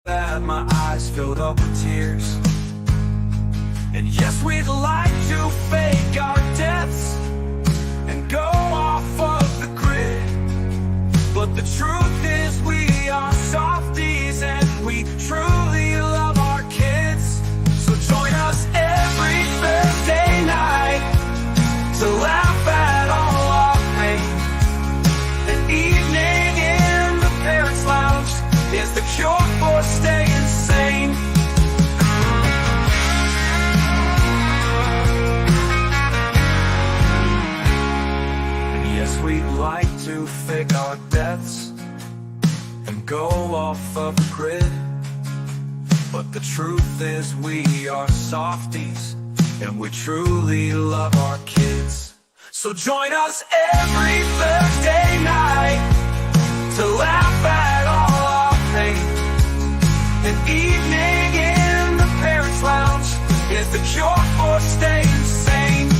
That my eyes filled up with tears. And yes, we'd like to fake our deaths and go off of the grid, but the truth is we are softies and we truly love our kids. So join us every Thursday night to laugh at all our pain. An evening in the Parents Lounge is the cure for staying sane. Yes, we'd like to fake our deaths and go off of the grid, but the truth is we are softies and we truly love our kids. So join us every Thursday night to laugh at all our pain. An evening in the Parents Lounge is the cure for staying sane.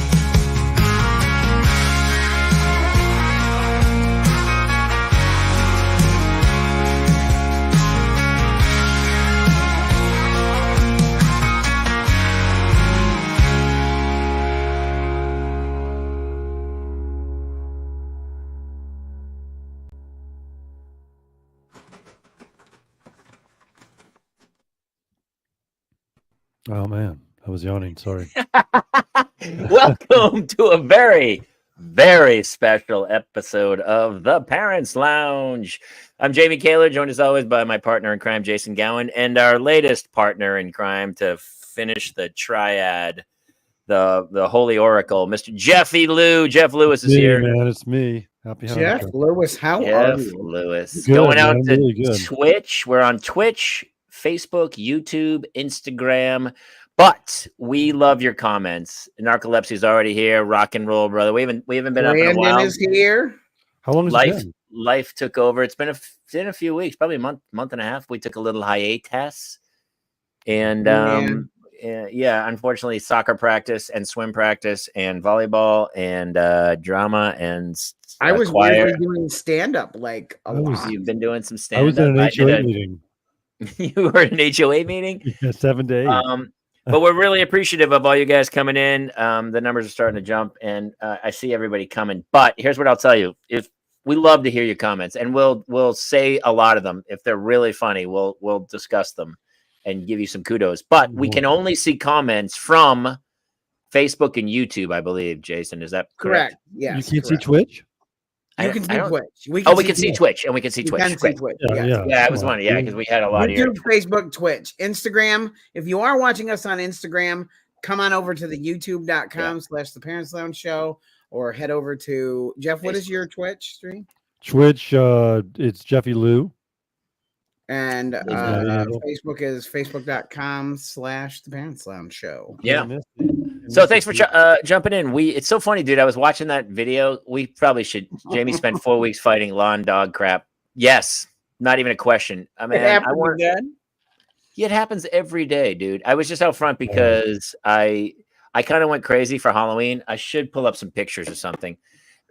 Oh man, I was yawning. Sorry. Welcome to a very, very special episode of the Parents Lounge. I'm Jamie Kaler, joined as always by my partner in crime, Jason Gowan, and our latest partner in crime to finish the triad, the Holy Oracle, Mr. Jeffy Lou. Jeff Lewis is here. Man, it's me. Happy Jeff Hanukkah. Lewis, how are Jeff you? Lewis. Good, Going out man, to really good. Twitch. We're on Twitch, Facebook, YouTube, Instagram. But we love your comments. Narcolepsy's already here. Rock and roll, brother. We haven't been up in a while. Brandon is here. How long has it been? Life took over. It's been a few weeks, probably a month and a half. We took a little hiatus, and yeah, unfortunately, soccer practice and swim practice and volleyball and drama and I was choir. weirdly doing stand up like a lot. You've been doing some I stand was up. in an HOA meeting. You were in an HOA meeting? Yeah, 7 to 8. But we're really appreciative of all you guys coming in. The numbers are starting to jump, and I see everybody coming. But here's what I'll tell you: if we love to hear your comments, and we'll say a lot of them. If they're really funny, we'll discuss them and give you some kudos. But we can only see comments from Facebook and YouTube, I believe. Jason, is that correct? Yes. You can't see Twitch? You can see Twitch. We can see Twitch, and we can see Twitch. You can see Twitch. Yeah, I was wondering. Yeah, because we had a lot of YouTube, Facebook, Twitch, Instagram. If you are watching us on Instagram, come on over to the youtube.com/the Parents Lounge Show, or head over to Jeff. What is your Twitch stream? Twitch, it's Jeffy Lou. And Facebook is facebook.com/the Parents Lounge Show. Yeah. So thanks for jumping in. It's so funny, dude. I was watching that video. We probably should. Jamie spent 4 weeks fighting lawn dog crap. Yes, not even a question. I mean, it happens every day, dude. I was just out front because I kind of went crazy for Halloween. I should pull up some pictures or something.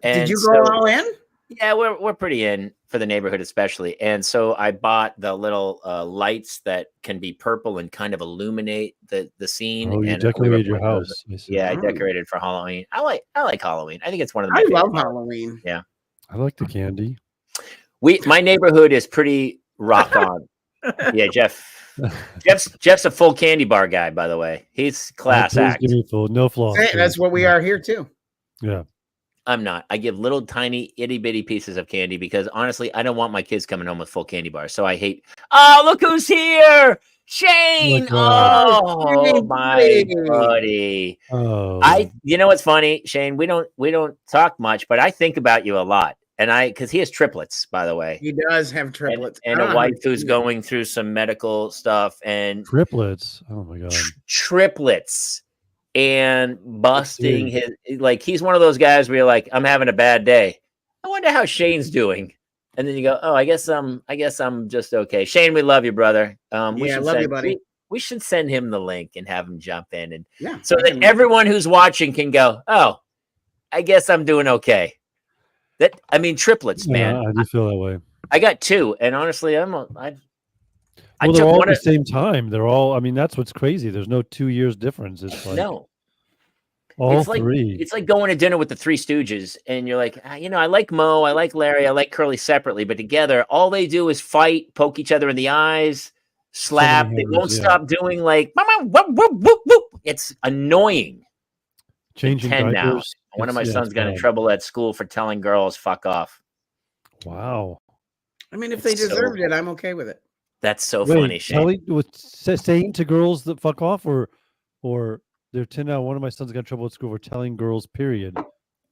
And did you go all in? Yeah, we're pretty in for the neighborhood, especially. And so I bought the little lights that can be purple and kind of illuminate the scene. Oh, you and decorated your house. Yeah, I decorated for Halloween. I like Halloween. I think it's one of the. I love Halloween. Yeah, I like the candy. My neighborhood is pretty rock on. Yeah, Jeff's a full candy bar guy, by the way. He's class act. Give me full, no flaws. Hey, that's what we are here too. Yeah. I'm not. I give little tiny itty bitty pieces of candy because honestly, I don't want my kids coming home with full candy bars. So I hate. Oh, look who's here, Shane! Oh, my buddy. Oh, you know what's funny, Shane? We don't talk much, but I think about you a lot, and because he has triplets, by the way. He does have triplets, and a wife who's going through some medical stuff, and triplets. Oh my god, triplets. And busting his, like, he's one of those guys where you're like, I'm having a bad day. I wonder how Shane's doing. And then you go, oh, I guess I'm just okay. Shane, we love you, brother. I love you, buddy. We should send him the link and have him jump in, and so that everyone who's watching can go, oh, I guess I'm doing okay. Triplets, man. I do feel that way. I got 2, and honestly, I Well, they're took all one at the of same time. They're all. I mean, that's what's crazy. There's no 2 years difference. It's like no. all It's like three. it's like going to dinner with the Three Stooges, and you're like, "Ah, I like Mo, I like Larry, I like Curly separately, but together, all they do is fight, poke each other in the eyes, So many slap. They hammers, won't yeah. stop doing like, whoop, whoop, whoop, whoop. It's annoying. They're Changing 10 now. diapers. One of my It's sons got in bad. trouble at school for telling girls "fuck off." Wow. I mean, if they It's so- deserved it, I'm okay with it. That's so funny, Wait, Shane. telling with saying to girls that fuck off, or they're 10 now. One of my sons got in trouble at school for telling girls. Period.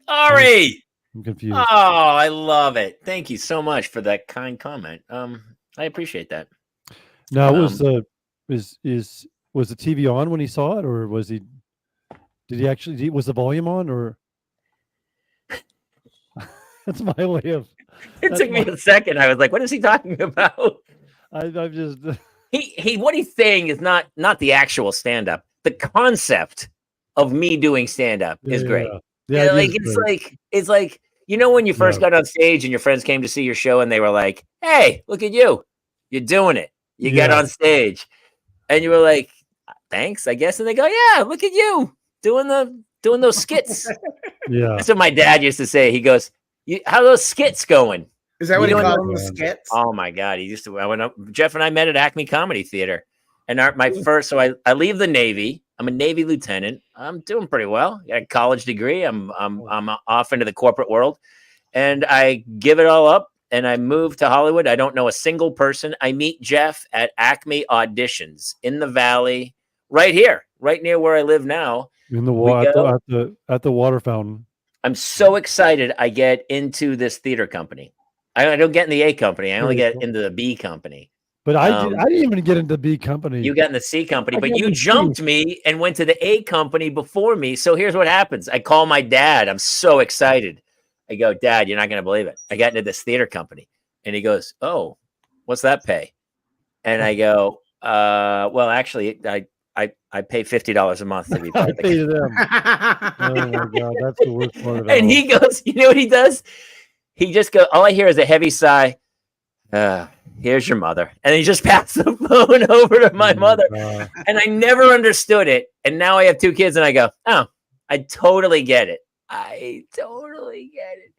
Ari! I'm confused. Oh, I love it. Thank you so much for that kind comment. I appreciate that. Now, was the was the TV on when he saw it, or was he? Did he actually? Was the volume on, or? That's my way of. It That's took me a second. I was like, what is he talking about? I'm just. He what he's saying is not the actual stand-up. The concept of me doing stand-up is great. Yeah, Yeah, like it's like when you first got on stage and your friends came to see your show and they were like, "Hey, look at you. You're doing it. You got on stage." And you were like, "Thanks, I guess." And they go, "Yeah, look at you doing those skits." Yeah. That's what my dad used to say. He goes, "How are those skits going?" Is that what You he know called what- them? The skits? Oh my God. He used to, I went up, Jeff and I met at Acme Comedy Theater. And I leave the Navy. I'm a Navy lieutenant. I'm doing pretty well. Got a college degree. I'm off into the corporate world. And I give it all up and I move to Hollywood. I don't know a single person. I meet Jeff at Acme auditions in the Valley, right here, right near where I live now. In the We water go. at the water fountain. I'm so excited I get into this theater company. I don't get in the A company. I only Very get cool. into the B company. But I Um, didn't even get into B company. You got in the C company, I but got you in the C. jumped me and went to the A company before me. So here's what happens. I call my dad. I'm so excited. I go, "Dad, you're not going to believe it. I got into this theater company." And he goes, "Oh, what's that pay?" And I go, well, actually, I pay $50 a month to be part I of the paid them. Oh my god, that's the worst part of it. And he goes, you know what he does? He just goes, all I hear is a heavy sigh. Here's your mother. And he just passed the phone over to my mother. And I never understood it. And now I have 2 kids and I go, oh, I totally get it. I totally get it.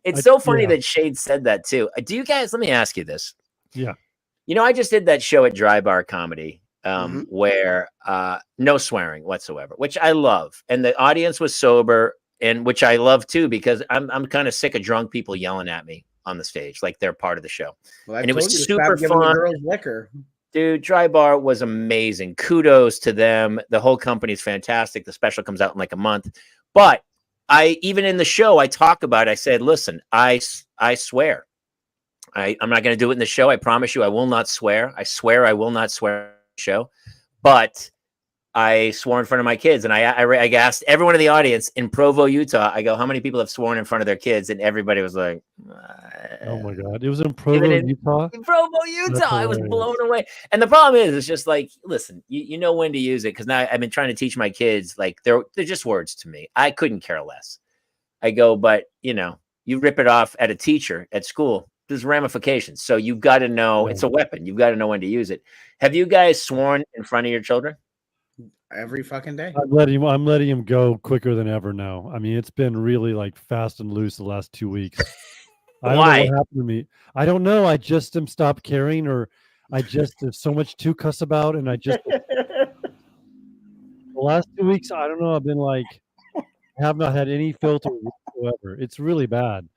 It's so funny that Shade said that too. Do you guys, let me ask you this. Yeah. I just did that show at Dry Bar Comedy where no swearing whatsoever, which I love. And the audience was sober, and which I love too, because I'm kind of sick of drunk people yelling at me on the stage like they're part of the show. Well, And it was told you to stop super giving the fun. girls liquor. Dude, Dry Bar was amazing. Kudos to them. The whole company's fantastic. The special comes out in like a month. But even in the show, I talk about it. I said, listen, I swear. I'm not going to do it in the show. I promise you I will not swear. I swear I will not swear on the show. But I swore in front of my kids. And I asked everyone in the audience in Provo, Utah, I go, how many people have sworn in front of their kids? And everybody was like, Oh my god. It was in Provo, in- Utah. in Provo, Utah. I was blown away. And the problem is, it's just like, listen, you know when to use it. Because now I've been trying to teach my kids, like they're just words to me. I couldn't care less. I go, but you rip it off at a teacher at school, there's ramifications. So you've got to know it's a weapon. You've got to know when to use it. Have you guys sworn in front of your children? Every fucking day. I'm letting him go quicker than ever now. I mean, it's been really like fast and loose the last 2 weeks. I don't know Why? what happened to me. I don't know. I just am stopped caring, or I just have so much to cuss about, and I just the last 2 weeks, I don't know. I've been like, have not had any filter whatsoever. It's really bad.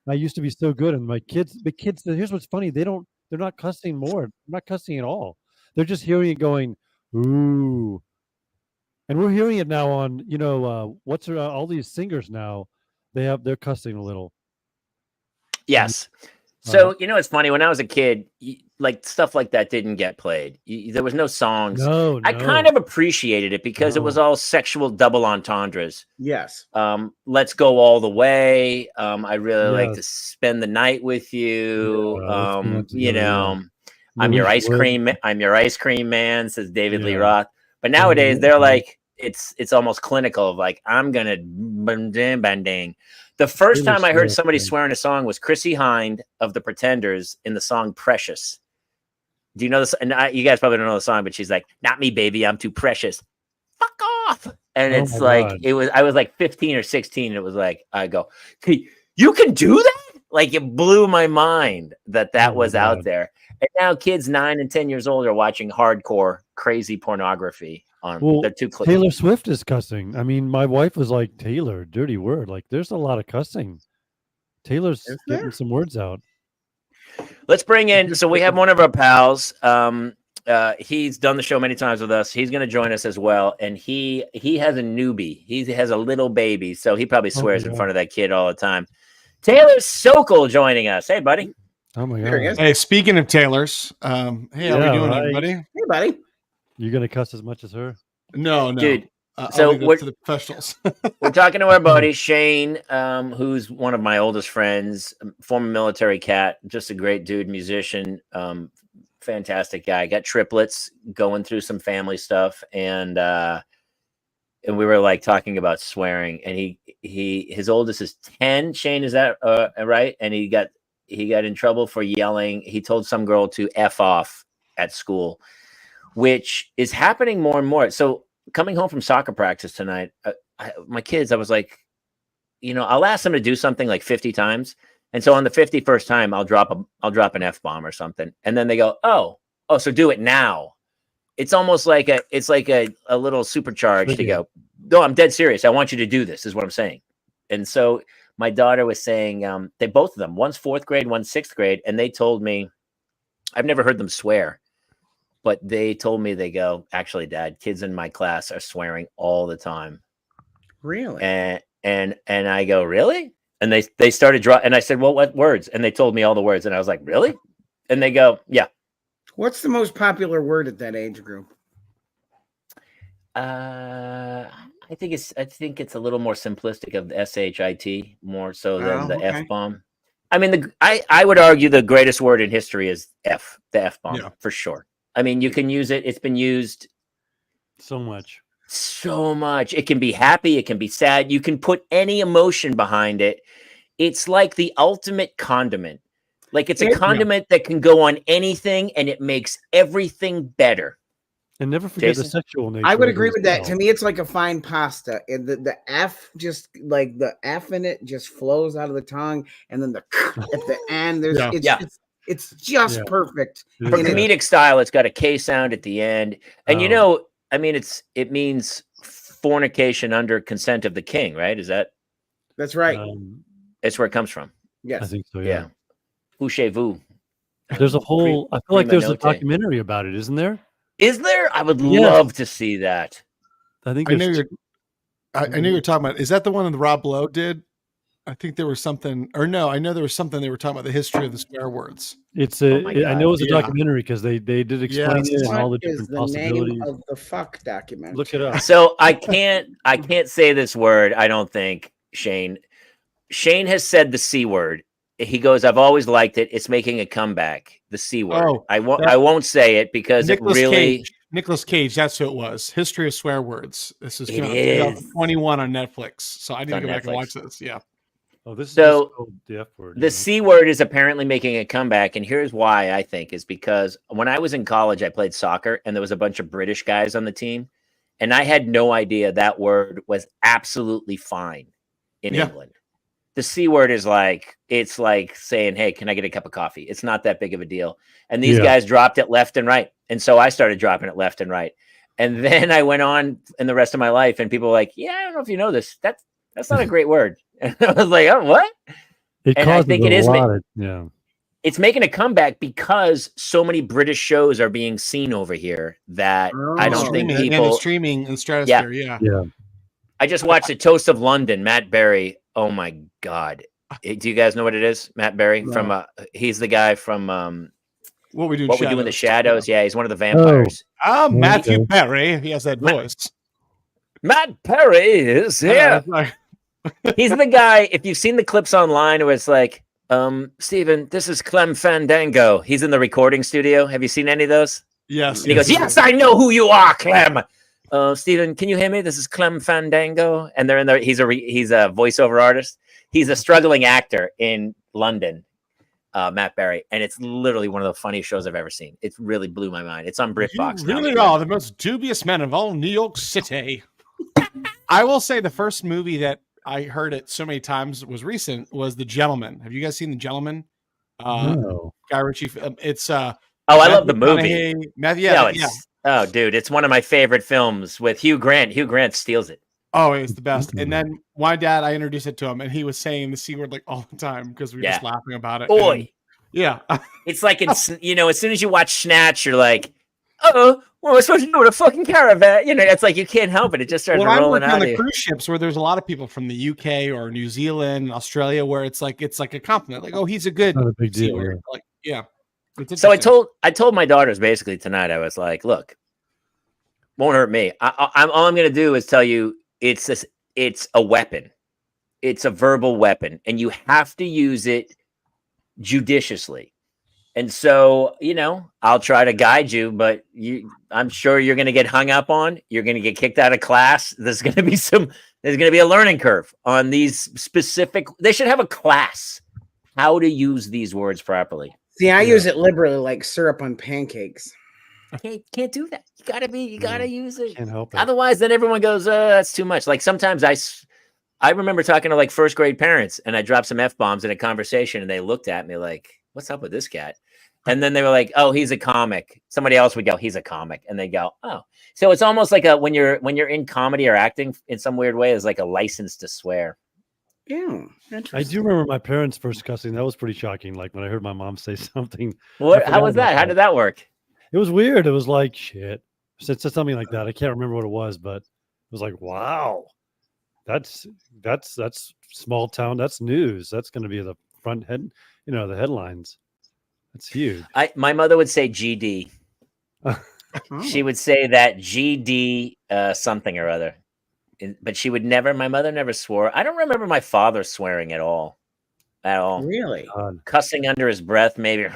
I used to be so good, and the kids. Here's what's funny: they're not cussing more. They're not cussing at all. They're just hearing it going, ooh. And we're hearing it now on, all these singers now, they're cussing a little. Yes. So, it's funny. When I was a kid, like stuff like that didn't get played. There was no songs. No. I kind of appreciated it because it was all sexual double entendres. Yes. Let's go all the way. I really like to spend the night with you. I'm your ice cream. I'm your ice cream man, says David Lee Roth. But nowadays they're like, it's almost clinical of like, I'm gonna bang. The first time I heard somebody swear in a song was Chrissy Hind of the Pretenders in the song Precious. Do you know this? And you guys probably don't know the song, but she's like, "Not me, baby. I'm too precious. Fuck off." And Oh it's my like God. I was like 15 or 16. And it was like I go, "Hey, you can do that?" Like it blew my mind that Oh my was out God. there. And now kids 9 and 10 years old are watching hardcore, crazy pornography on. Well, They're too clear. Taylor Swift is cussing. I mean, my wife was like, Taylor, dirty word. Like, there's a lot of cussing. Taylor's Is getting there? some words out. Let's bring in. So we have one of our pals. He's done the show many times with us. He's going to join us as well, and he has a newbie. He has a little baby, so he probably Oh my swears in God. front of that kid all the time. Taylor Sokol joining us. Hey, buddy. Oh my There he God. is. Hey, speaking of Taylors, hey, how Yeah, we doing, right. everybody? Hey, buddy. You going to cuss as much as her? No, Dude, I'll so leave that we're- to the professionals. We're talking to our buddy Shane, who's one of my oldest friends, former military cat, just a great dude, musician, fantastic guy. Got triplets, going through some family stuff, and we were like talking about swearing. And his oldest is 10. Shane, is that right? And he got in trouble for yelling. He told some girl to F off at school, which is happening more and more. So coming home from soccer practice tonight, my kids, I was like, I'll ask them to do something like 50 times. And so on the 51st time, I'll drop an F-bomb or something. And then they go, oh, so do it now. It's almost like a little supercharge to go, no, I'm dead serious. I want you to do this is what I'm saying. And so my daughter was saying, both of them, one's 4th grade, one's 6th grade. And they told me, I've never heard them swear, but they told me, they go, actually, Dad, kids in my class are swearing all the time. Really? And I go, really? And they started and I said, well, what words? And they told me all the words. And I was like, really? And they go, yeah. What's the most popular word at that age group? I think it's a little more simplistic of the SHIT more so than the okay. F-bomb. I mean, I would argue the greatest word in history is the F-bomb, Yeah. for sure. I mean, you can use it. It's been used So much. so much. It can be happy. It can be sad. You can put any emotion behind it. It's like the ultimate condiment. Like it's a condiment that can go on anything and it makes everything better. And never forget Jason? the sexual nature. I would of it agree as with that. well. To me, it's like a fine pasta. And the F, just like the F in it, just flows out of the tongue, and then the at the end, there's Yeah. it's just Yeah. perfect. It For is And good. comedic style, it's got a K sound at the end. And Oh. I mean, it means fornication under consent of the king, right? Is that That's right. it's where it comes from? I Yes. think so. Yeah. Yeah. Couchez-vous. There's a whole. I feel like there's a Prima notte. documentary about it, isn't there? Is there? I would Yes. love to see that. I think I knew there's. you're. I knew you were talking about. Is that the one that Rob Lowe did? I think there was something, or no, I know there was something they were talking about the history of the swear words. It's Oh a. my I know it's a God. Yeah. documentary because they did explain Yes. it and all the What is different the name possibilities. of the fuck document? Look it up. So I can't say this word, I don't think, Shane. Shane has said the C word. He goes, I've always liked it. It's making a comeback. The C word. Oh, I won't say it because Nicolas it really Cage. Nicolas Cage. That's who it was. History of Swear Words. This is It came out is. 2021 on Netflix. So I need to on go back and Netflix. watch this. Yeah. Oh, this is So, just called the F word. the C word is apparently making a comeback. And here's why I think is because when I was in college, I played soccer and there was a bunch of British guys on the team. And I had no idea that word was absolutely fine in Yeah. England. The C word is like, it's like saying, hey, can I get a cup of coffee? It's not that big of a deal. And these Yeah. guys dropped it left and right. And so I started dropping it left and right. And then I went on in the rest of my life and people were like, yeah, I don't know if you know this. That's not a great word. And I was like, oh, what? It and I causes think a it is lot of, yeah. It's making a comeback because so many British shows are being seen over here that I don't think Streaming, and people. it's streaming in Stratosphere. Yeah. Yeah. I just watched The Toast of London, Matt Berry. Oh my God. Do you guys know what it is? Matt Berry from he's the guy from What we do. What We Do in the Shadows. Yeah, he's one of the vampires. Ah, Matthew Okay. Perry. He has that voice. Matt Perry is here. Like, He's the guy, if you've seen the clips online where it's like, Steven, this is Clem Fandango. He's in the recording studio. Have you seen any of those? yes. And he goes, yes, I know who you are, Clem. Steven, can you hear me? This is Clem Fandango. And they're in there. He's a voiceover artist. He's a struggling actor in London. Matt Berry, and it's literally one of the funniest shows I've ever seen. It really blew my mind. It's on BritBox You now. really are the most dubious man of all New York City. I will say the first movie that I heard it so many times was recent was The Gentleman. Have you guys seen The Gentleman? No. Guy Ritchie. It's Oh, I love the movie. Yeah. Oh, dude, it's one of my favorite films with Hugh Grant. Hugh Grant steals it. Oh, it's the best. And then my dad, I introduced it to him, and he was saying the C word like all the time because we were just laughing about it. Boy. And, yeah. It's like, as soon as you watch Snatch, you're like, oh, what am I supposed to do with a fucking caravan? It's like you can't help it. It just starts rolling out on of the you. cruise ships where there's a lot of people from the UK or New Zealand, Australia, where it's like a compliment. Like, oh, he's a good Not a big C deal. word. Like, yeah. It's So interesting. I told my daughters basically tonight, I was like, look, won't hurt me. All I'm going to do is tell you it's a weapon. It's a verbal weapon, and you have to use it judiciously. And so, I'll try to guide you, but I'm sure you're going to get hung up on. You're going to get kicked out of class. There's going to be a learning curve on these specific. They should have a class how to use these words properly. See, I use it liberally, like syrup on pancakes. Can't do that. You gotta use it. Can't help it. Otherwise, then everyone goes, that's too much. Like sometimes I remember talking to like first grade parents, and I dropped some F-bombs in a conversation, and they looked at me like, what's up with this cat? And then they were like, oh, he's a comic. Somebody else would go, he's a comic. And they go, oh. So it's almost like when you're in comedy or acting in some weird way, is like a license to swear. Yeah. I do remember my parents first cussing. That was pretty shocking. Like when I heard my mom say something. How was that? How did that work? It was weird. It was like, shit. Said something like that. I can't remember what it was, but it was like, wow. That's small town. That's news. That's going to be the front head, the headlines. That's huge. My mother would say GD. She would say that GD something or other. But she would never, my mother never swore. I don't remember my father swearing at all. Really? Cussing under his breath, maybe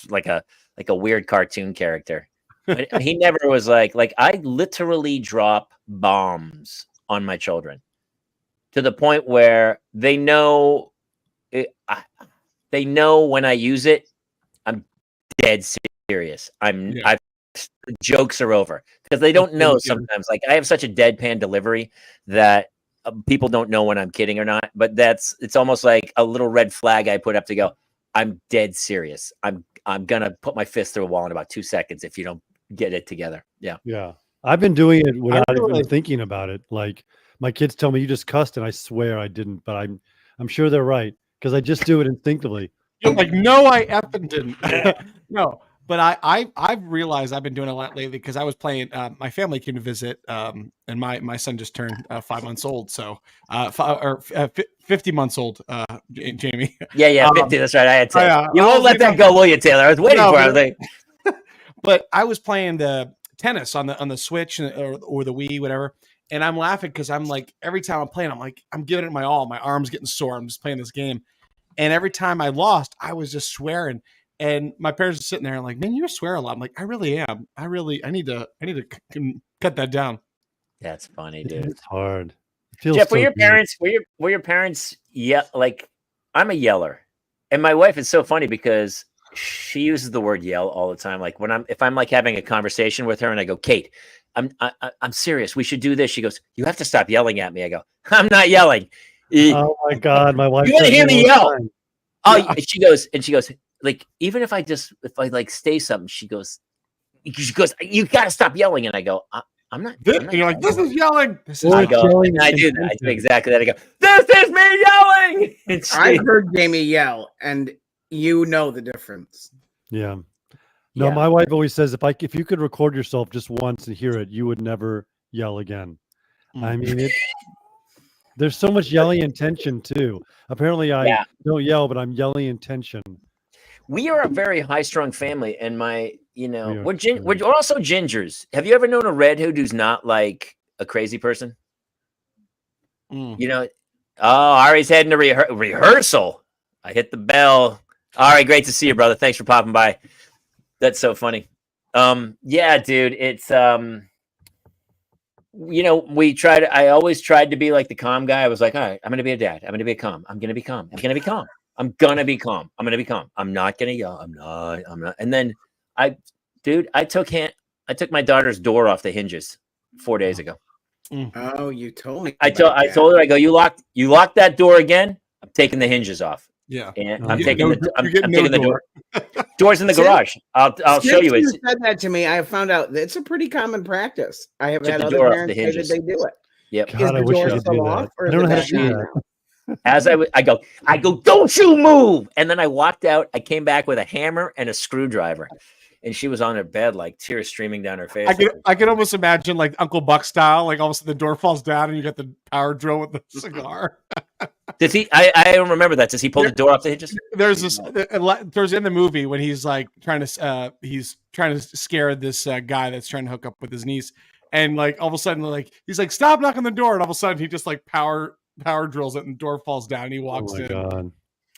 like a weird cartoon character. But he never was like I literally drop bombs on my children to the point where they know when I use it, I'm dead serious. Jokes are over because they don't know sometimes. Like I have such a deadpan delivery that people don't know when I'm kidding or not. But it's almost like a little red flag I put up to go, I'm dead serious. I'm gonna put my fist through a wall in about 2 seconds if you don't get it together. Yeah. Yeah. I've been doing it without even thinking about it. Like my kids tell me you just cussed, and I swear I didn't, but I'm sure they're right because I just do it instinctively. You're like, no, I effing didn't. No. But I've realized I've been doing a lot lately because I was playing. My family came to visit, and my son just turned 5 months old, so 50 months old. Jamie. Yeah, 50. That's right. I had to. Yeah, you won't let that go, will you, Taylor? I was waiting for it. But I was playing the tennis on the Switch or the Wii, whatever, and I'm laughing because I'm like every time I'm playing, I'm like I'm giving it my all. My arm's getting sore. I'm just playing this game, and every time I lost, I was just swearing. And my parents are sitting there and like, man, you swear a lot. I'm like, I really am. I need to cut that down. That's funny, dude. It's hard. It feels Jeff, so were your good. parents like I'm a yeller, and my wife is so funny because she uses the word yell all the time. Like if I'm like having a conversation with her and I go, Kate, I'm serious. We should do this. She goes, you have to stop yelling at me. I go, I'm not yelling. Oh my God, my wife. You want to hear me yell? Time. Oh, she goes, like, even if I like say something, she goes, you got to stop yelling. And I go, I'm not. And you're like, this is yelling. I go, and I do that. I do exactly that. I go, this is me yelling. I've heard Jamie yell, and you know the difference. Yeah. No, Yeah. my wife always says if you could record yourself just once and hear it, you would never yell again. I mean, there's so much yelling and tension too. Apparently, I don't yell, but I'm yelling in tension. We are a very high-strung family, and we're also gingers. Have you ever known a redhead who's not like a crazy person? Oh, Ari's heading to rehearsal. I hit the bell. All right, great to see you, brother. Thanks for popping by. That's so funny. Yeah, dude, it's I always tried to be like the calm guy. I was like, all right, I'm gonna be a dad. I'm gonna be calm. I'm gonna be calm. I'm gonna be calm. I'm gonna be calm. I'm gonna be calm. I'm not gonna yell. I'm not. And then I took my daughter's door off the hinges 4 days ago. Oh, you told me. I about that. told her, I go, you locked that door again. I'm taking the hinges off. Yeah. And Oh, I'm yeah. taking You're getting no the door. doors in the Since- garage. I'll show Since you. It's said that to me. I have found out that it's a pretty common practice. I have Took had the other door off parents the say that hinges. they do it. yep. God, Is I the wish I door could still do off, that. or I is don't it know how to back do on that. now? As I go, don't you move. And then I walked out. I came back with a hammer and a screwdriver. And she was on her bed, like tears streaming down her face. I can almost imagine like Uncle Buck style, like all of a sudden the door falls down and you got the power drill with the cigar. Does he? I don't remember that. Does he pull the door off the hinges? There's this there's in the movie when he's like trying to scare this guy that's trying to hook up with his niece, and like all of a sudden like he's like stop knocking the door, and all of a sudden he just like power drills it and the door falls down and he Oh walks my in. God.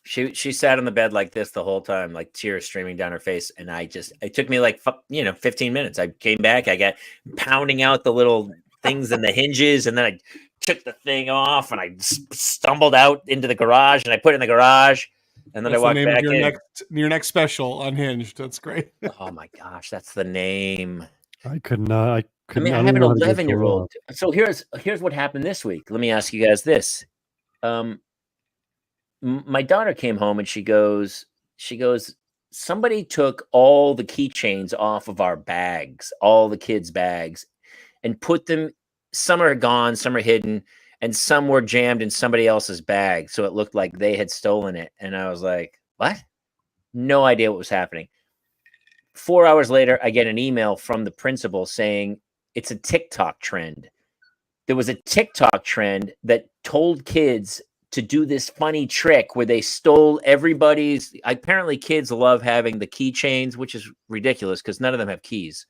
She sat on the bed like this the whole time, like tears streaming down her face. And it took me like 15 minutes. I came back, I got pounding out the little things in the hinges, and then I took the thing off and I stumbled out into the garage and I put it in the garage, and then That's I walked the name of back your in. your next special, Unhinged. That's great. Oh my gosh, that's the name. I could not. I could. I mean, I don't have an know how to get 11-year-old. So here's what happened this week. Let me ask you guys this. My daughter came home and she goes, somebody took all the keychains off of our bags, all the kids' bags, and put them. Some are gone, some are hidden, and some were jammed in somebody else's bag, so it looked like they had stolen it. And I was like, what? No idea what was happening. 4 hours later, I get an email from the principal saying it's a TikTok trend. There was a TikTok trend that told kids to do this funny trick where they stole everybody's. Apparently, kids love having the keychains, which is ridiculous because none of them have keys.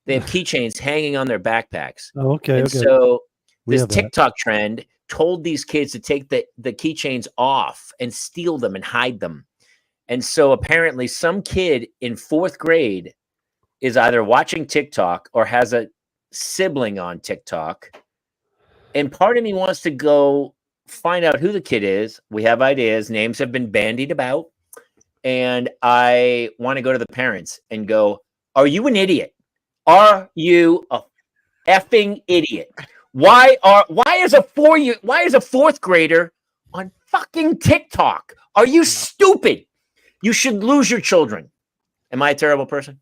They have keychains hanging on their backpacks. Oh, okay. And Okay. so We this have that. TikTok trend told these kids to take the keychains off and steal them and hide them. And so apparently some kid in 4th grade is either watching TikTok or has a sibling on TikTok. And part of me wants to go find out who the kid is. We have ideas. Names have been bandied about. And I want to go to the parents and go, are you an idiot? Are you a effing idiot? Why is a 4th grader on fucking TikTok? Are you stupid? You should lose your children. Am I a terrible person?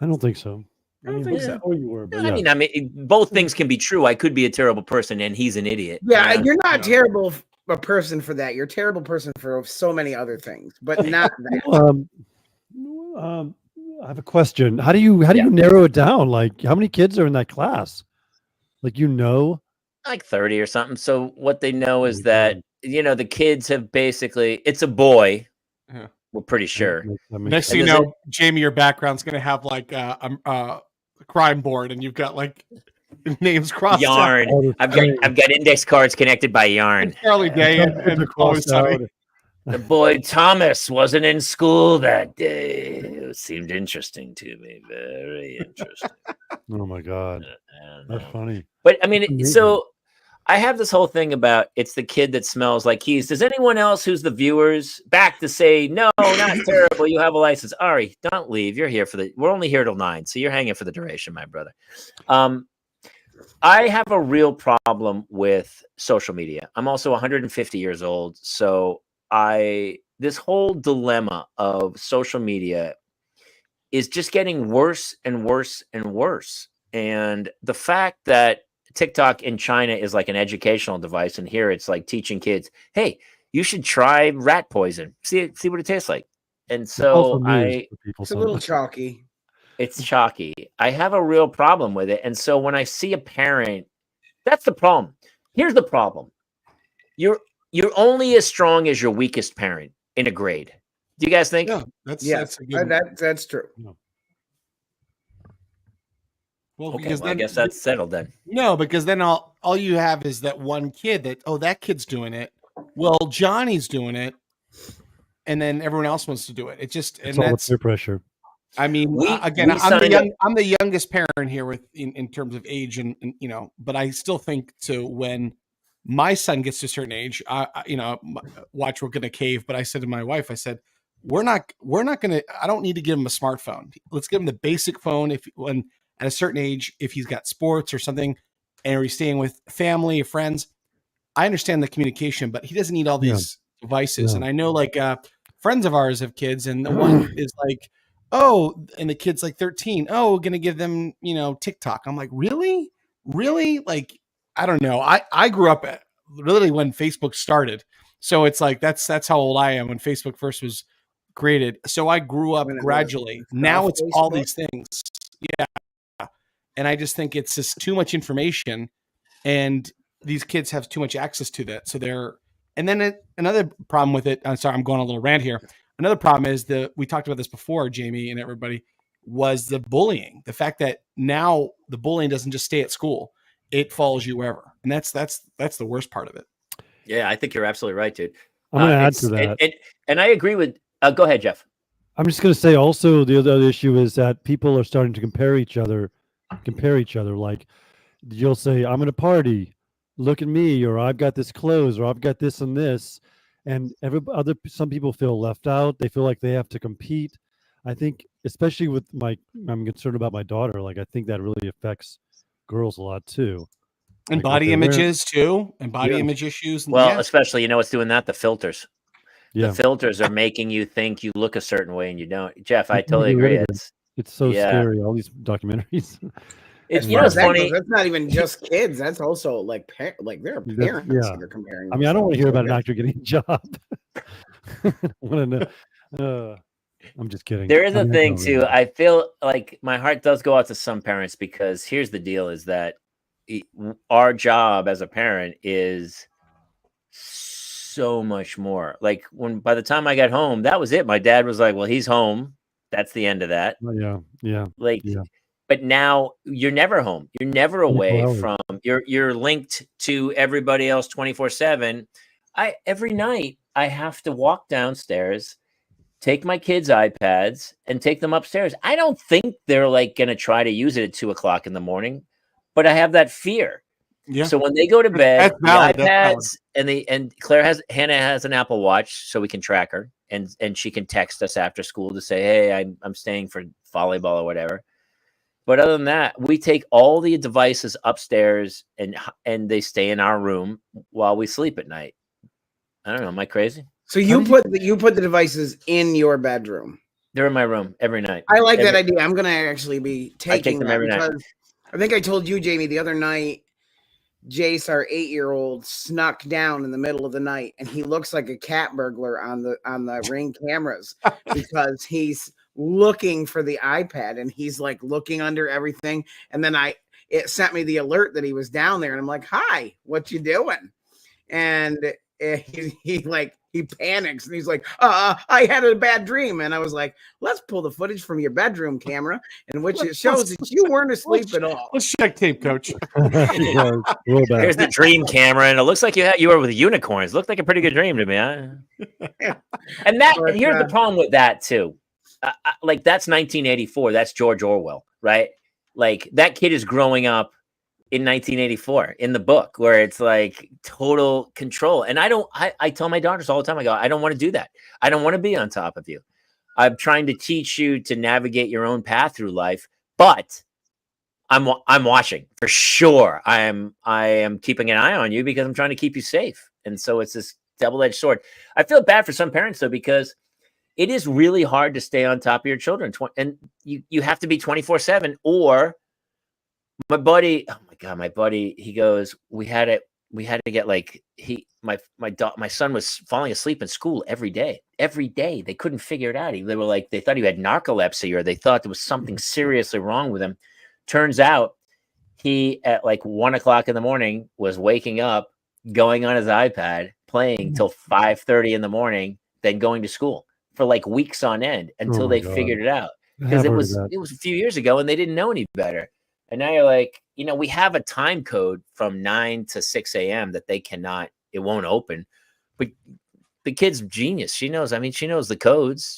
I don't think so. I don't think so. Oh, you were, but I yeah. mean, both things can be true. I could be a terrible person and he's an idiot. Yeah, You know? you're not terrible a person for that. You're a terrible person for so many other things, but not that. I have a question. How do you narrow it down? Like, how many kids are in that class? Like, Like 30 or something. So what they know is my that, God. the kids have basically, it's a boy. Yeah. We're pretty sure. That makes Next sense. thing you does know, Jamie, your background's gonna have like a crime board, and you've got like names crossed out. Yarn. Oh, that's I've great. got index cards connected by yarn. Charlie Day and They're Always crossed Sunny. out. The boy Thomas wasn't in school that day. It seemed interesting to me. Very interesting. Oh my God, I don't that's know. funny. But I mean, Amazing. so I have this whole thing about it's the kid that smells like keys. Does anyone else who's the viewers back to say, no, not terrible. You have a license. Ari, don't leave. You're here we're only here till 9. So you're hanging for the duration, my brother. I have a real problem with social media. I'm also 150 years old. So this whole dilemma of social media is just getting worse and worse and worse. And the fact that TikTok in China is like an educational device, and here it's like teaching kids, hey, you should try rat poison. See what it tastes like. And It's so also news for people It's a little sometimes. chalky. it's chalky. I have a real problem with it. And so when I see a parent, that's the problem. Here's the problem. You're only as strong as your weakest parent in a grade. Do you guys think? Yeah, that's Yes, a good. that's true. Well, Okay, because well, I then guess that's settled then. no, because then all you have is that one kid that kid's doing it. Well, Johnny's doing it, and then everyone else wants to do it. It just It's and all the that's. peer pressure. I mean, again, we signed up- I'm the youngest parent here in terms of age, and but I still think to when my son gets to a certain age, watch, we're going to cave. But I said to my wife, I said, we're not going to, I don't need to give him a smartphone. Let's give him the basic phone. When at a certain age, if he's got sports or something and he's staying with family or friends, I understand the communication, but he doesn't need all these devices. Yeah. And I know like friends of ours have kids, and the one is like, oh, and the kid's like 13. Oh, we're going to give them, TikTok. I'm like, really? Like, I don't know. I grew up literally when Facebook started. So it's like, that's how old I am when Facebook first was created. So I grew up When it was gradually. Now it's all Facebook? these things. Yeah. And I just think it's just too much information, and these kids have too much access to that. So and then another problem with it, I'm sorry, I'm going on a little rant here. Another problem is we talked about this before, Jamie and everybody, was the bullying. The fact that now the bullying doesn't just stay at school. It follows you wherever. And that's the worst part of it. Yeah, I think you're absolutely right, dude. I'm going to add It's- to that. and I agree with. Go ahead, Jeff. I'm just going to say also the other issue is that people are starting to compare each other. Like you'll say, I'm going to party. Look at me, or I've got this clothes, or I've got this and this. And some people feel left out. They feel like they have to compete. I think, especially with I'm concerned about my daughter. Like, I think that really affects girls a lot too. And Like, what body they're wearing. images too, and body Yeah. image issues. Well, Yeah. especially, you know what's doing that? The filters. Yeah, The filters are making you think you look a certain way and you don't. Jeff, I You can totally get rid agree. of it. It's so Yeah. scary. All these documentaries. It's As you far know, as it's that funny. goes, that's not even just kids. That's also like there are parents yeah. that are comparing. I mean, I don't want to hear about an themselves. actor getting a job. I want to know. I'm just kidding. There is I a mean, I thing don't too. really. I feel like my heart does go out to some parents, because here's the deal: is that our job as a parent is so much more. Like by the time I got home, that was it. My dad was like, "Well, he's home. That's the end of that." Oh, yeah. Like, Yeah. but now you're never home. You're never 24 away hours. from. You're linked to everybody else 24/7. Every night I have to walk downstairs, take my kids' iPads, and take them upstairs. I don't think they're like going to try to use it at 2:00 in the morning, but I have that fear. Yeah. So when they go to bed, That's valid, the that's iPads and Hannah has an Apple Watch, so we can track her, and she can text us after school to say, "Hey, I'm staying for volleyball or whatever." But other than that, we take all the devices upstairs, and they stay in our room while we sleep at night. I don't know. Am I crazy? So you put the devices in your bedroom. They're in my room every night. I like that Every- idea. I'm gonna actually be I take taking them that every night. because I think I told you, Jamie, the other night. Jace, our 8-year-old, snuck down in the middle of the night, and he looks like a cat burglar on the Ring cameras because he's looking for the iPad, and he's like looking under everything. And then it sent me the alert that he was down there, and I'm like, "Hi, what you doing?" And he panics, and he's like, I had a bad dream. And I was like, let's pull the footage from your bedroom camera, in which it shows that you weren't asleep at all. Let's check tape, coach. Yeah, real bad. Here's the dream camera, and it looks like you were with unicorns. Looked like a pretty good dream to me. Huh? And But, here's the problem with that too. Like, that's 1984. That's George Orwell, right? Like, that kid is growing up in 1984 in the book, where it's like total control. And I tell my daughters all the time, I go, I don't want to do that. I don't want to be on top of you. I'm trying to teach you to navigate your own path through life, but I'm watching for sure. I am keeping an eye on you because I'm trying to keep you safe. And so it's this double-edged sword. I feel bad for some parents though, because it is really hard to stay on top of your children. And you have to be 24/7. Or my buddy, he goes, we had to get like, my son was falling asleep in school every day. They couldn't figure it out. They were like, they thought he had narcolepsy, or they thought there was something seriously wrong with him. Turns out he, at like 1:00 in the morning, was waking up, going on his iPad, playing till 5:30 in the morning, then going to school for like weeks on end until my they God. figured it out. I Because have it heard of was that. a few years ago and they didn't know any better. And now you're like, we have a time code from 9 to 6 a.m. that it won't open. But the kid's genius. She knows the codes.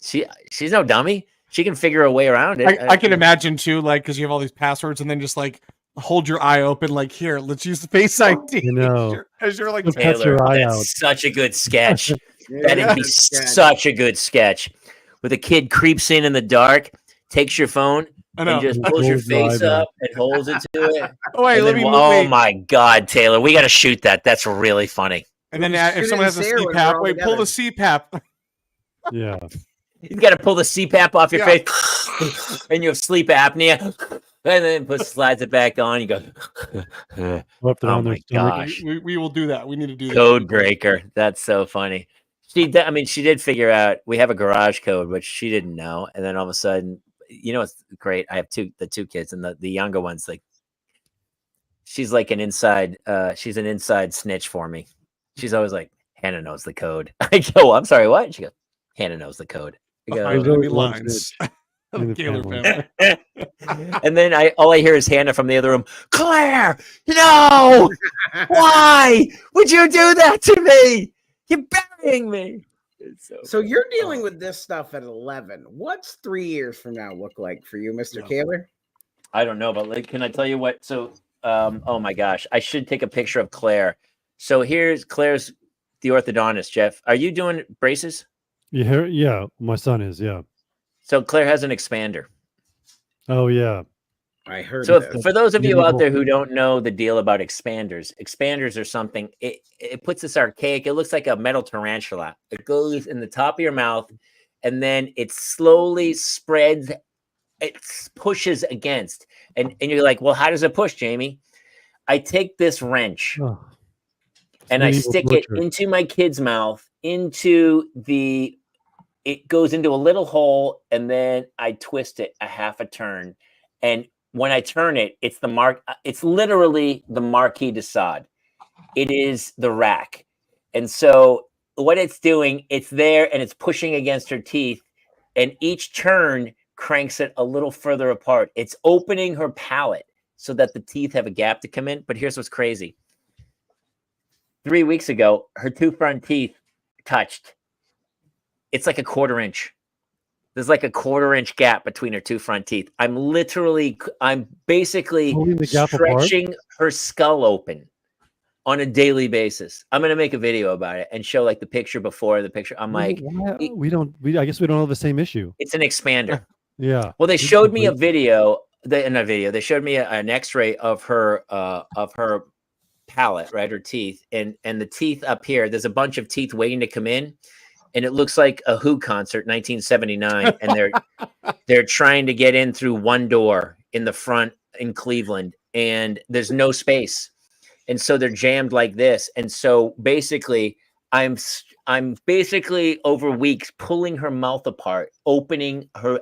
She's no dummy. She can figure a way around it. I can imagine too, like, because you have all these passwords, and then just like hold your eye open, like, here, let's use the Face ID. You know. As you're like, Look at Taylor, your eye that's out. such a good sketch. Yeah, That'd be that's good. such a good sketch. With a kid creeps in the dark, takes your phone, I know. and just pulls your Holds your face eye back. up and holds it to it. Oh, wait, And let then- me move. oh wait. my God, Taylor, we got to shoot that. That's really funny. And then We'll if shoot someone it has a in Sarah when we're CPAP, all wait, pull the CPAP. Yeah. You got to pull the CPAP off your Yeah. face, and you have sleep apnea, and then slides it back on. You go, Up there oh on their my stomach. gosh, We will do that. We need to do that. code breaker. That's so funny. I mean, she did figure out we have a garage code, which she didn't know, and then all of a sudden, it's great. I have the two kids, and the younger one's like, she's like an inside snitch for me. She's always like, Hannah knows the code. I go, I'm sorry, what? She goes, Hannah knows the code. I go, Behind Those enemy are ones lines. in the Gaylor family. family. and then all I hear is Hannah from the other room. Claire, no! Why would you do that to me? You're burying me. It's So you're dealing with this stuff at 11. What's 3 years from now look like for you, Mr. Yeah. Kaler? I don't know, but like, can I tell you what? So, oh my gosh, I should take a picture of Claire. So here's Claire's the orthodontist. Jeff, are you doing braces? You hear? Yeah, my son is. Yeah. So Claire has an expander. Oh yeah. I heard So this. for those of you Medieval. out there who don't know the deal about expanders are something. It puts this archaic. It looks like a metal tarantula. It goes in the top of your mouth, and then it slowly spreads. It pushes against, and you're like, well, how does it push, Jamie? I take this wrench Oh, and I medieval stick torture. it into my kid's mouth, it goes into a little hole, and then I twist it a half a turn. And when I turn it, it's literally the Marquis de Sade. It is the rack. And so what it's doing, it's there and it's pushing against her teeth, and each turn cranks it a little further apart. It's opening her palate so that the teeth have a gap to come in. But here's what's crazy. 3 weeks ago, her two front teeth touched. It's like a 1/4 inch. There's like a 1/4 inch gap between her two front teeth. I'm basically Pulling the gap apart? stretching her skull open on a daily basis. I'm going to make a video about it and show like the picture before the picture. I'm like, I guess we don't have the same issue. it's an expander. Yeah. Well, they It's showed me a complete- video. They showed me an X-ray of her palate, right, her teeth, and the teeth up here. There's a bunch of teeth waiting to come in, and it looks like a Who concert, 1979, and they're trying to get in through one door in the front in Cleveland, and there's no space, and so they're jammed like this, and so basically, I'm basically over weeks pulling her mouth apart, opening her,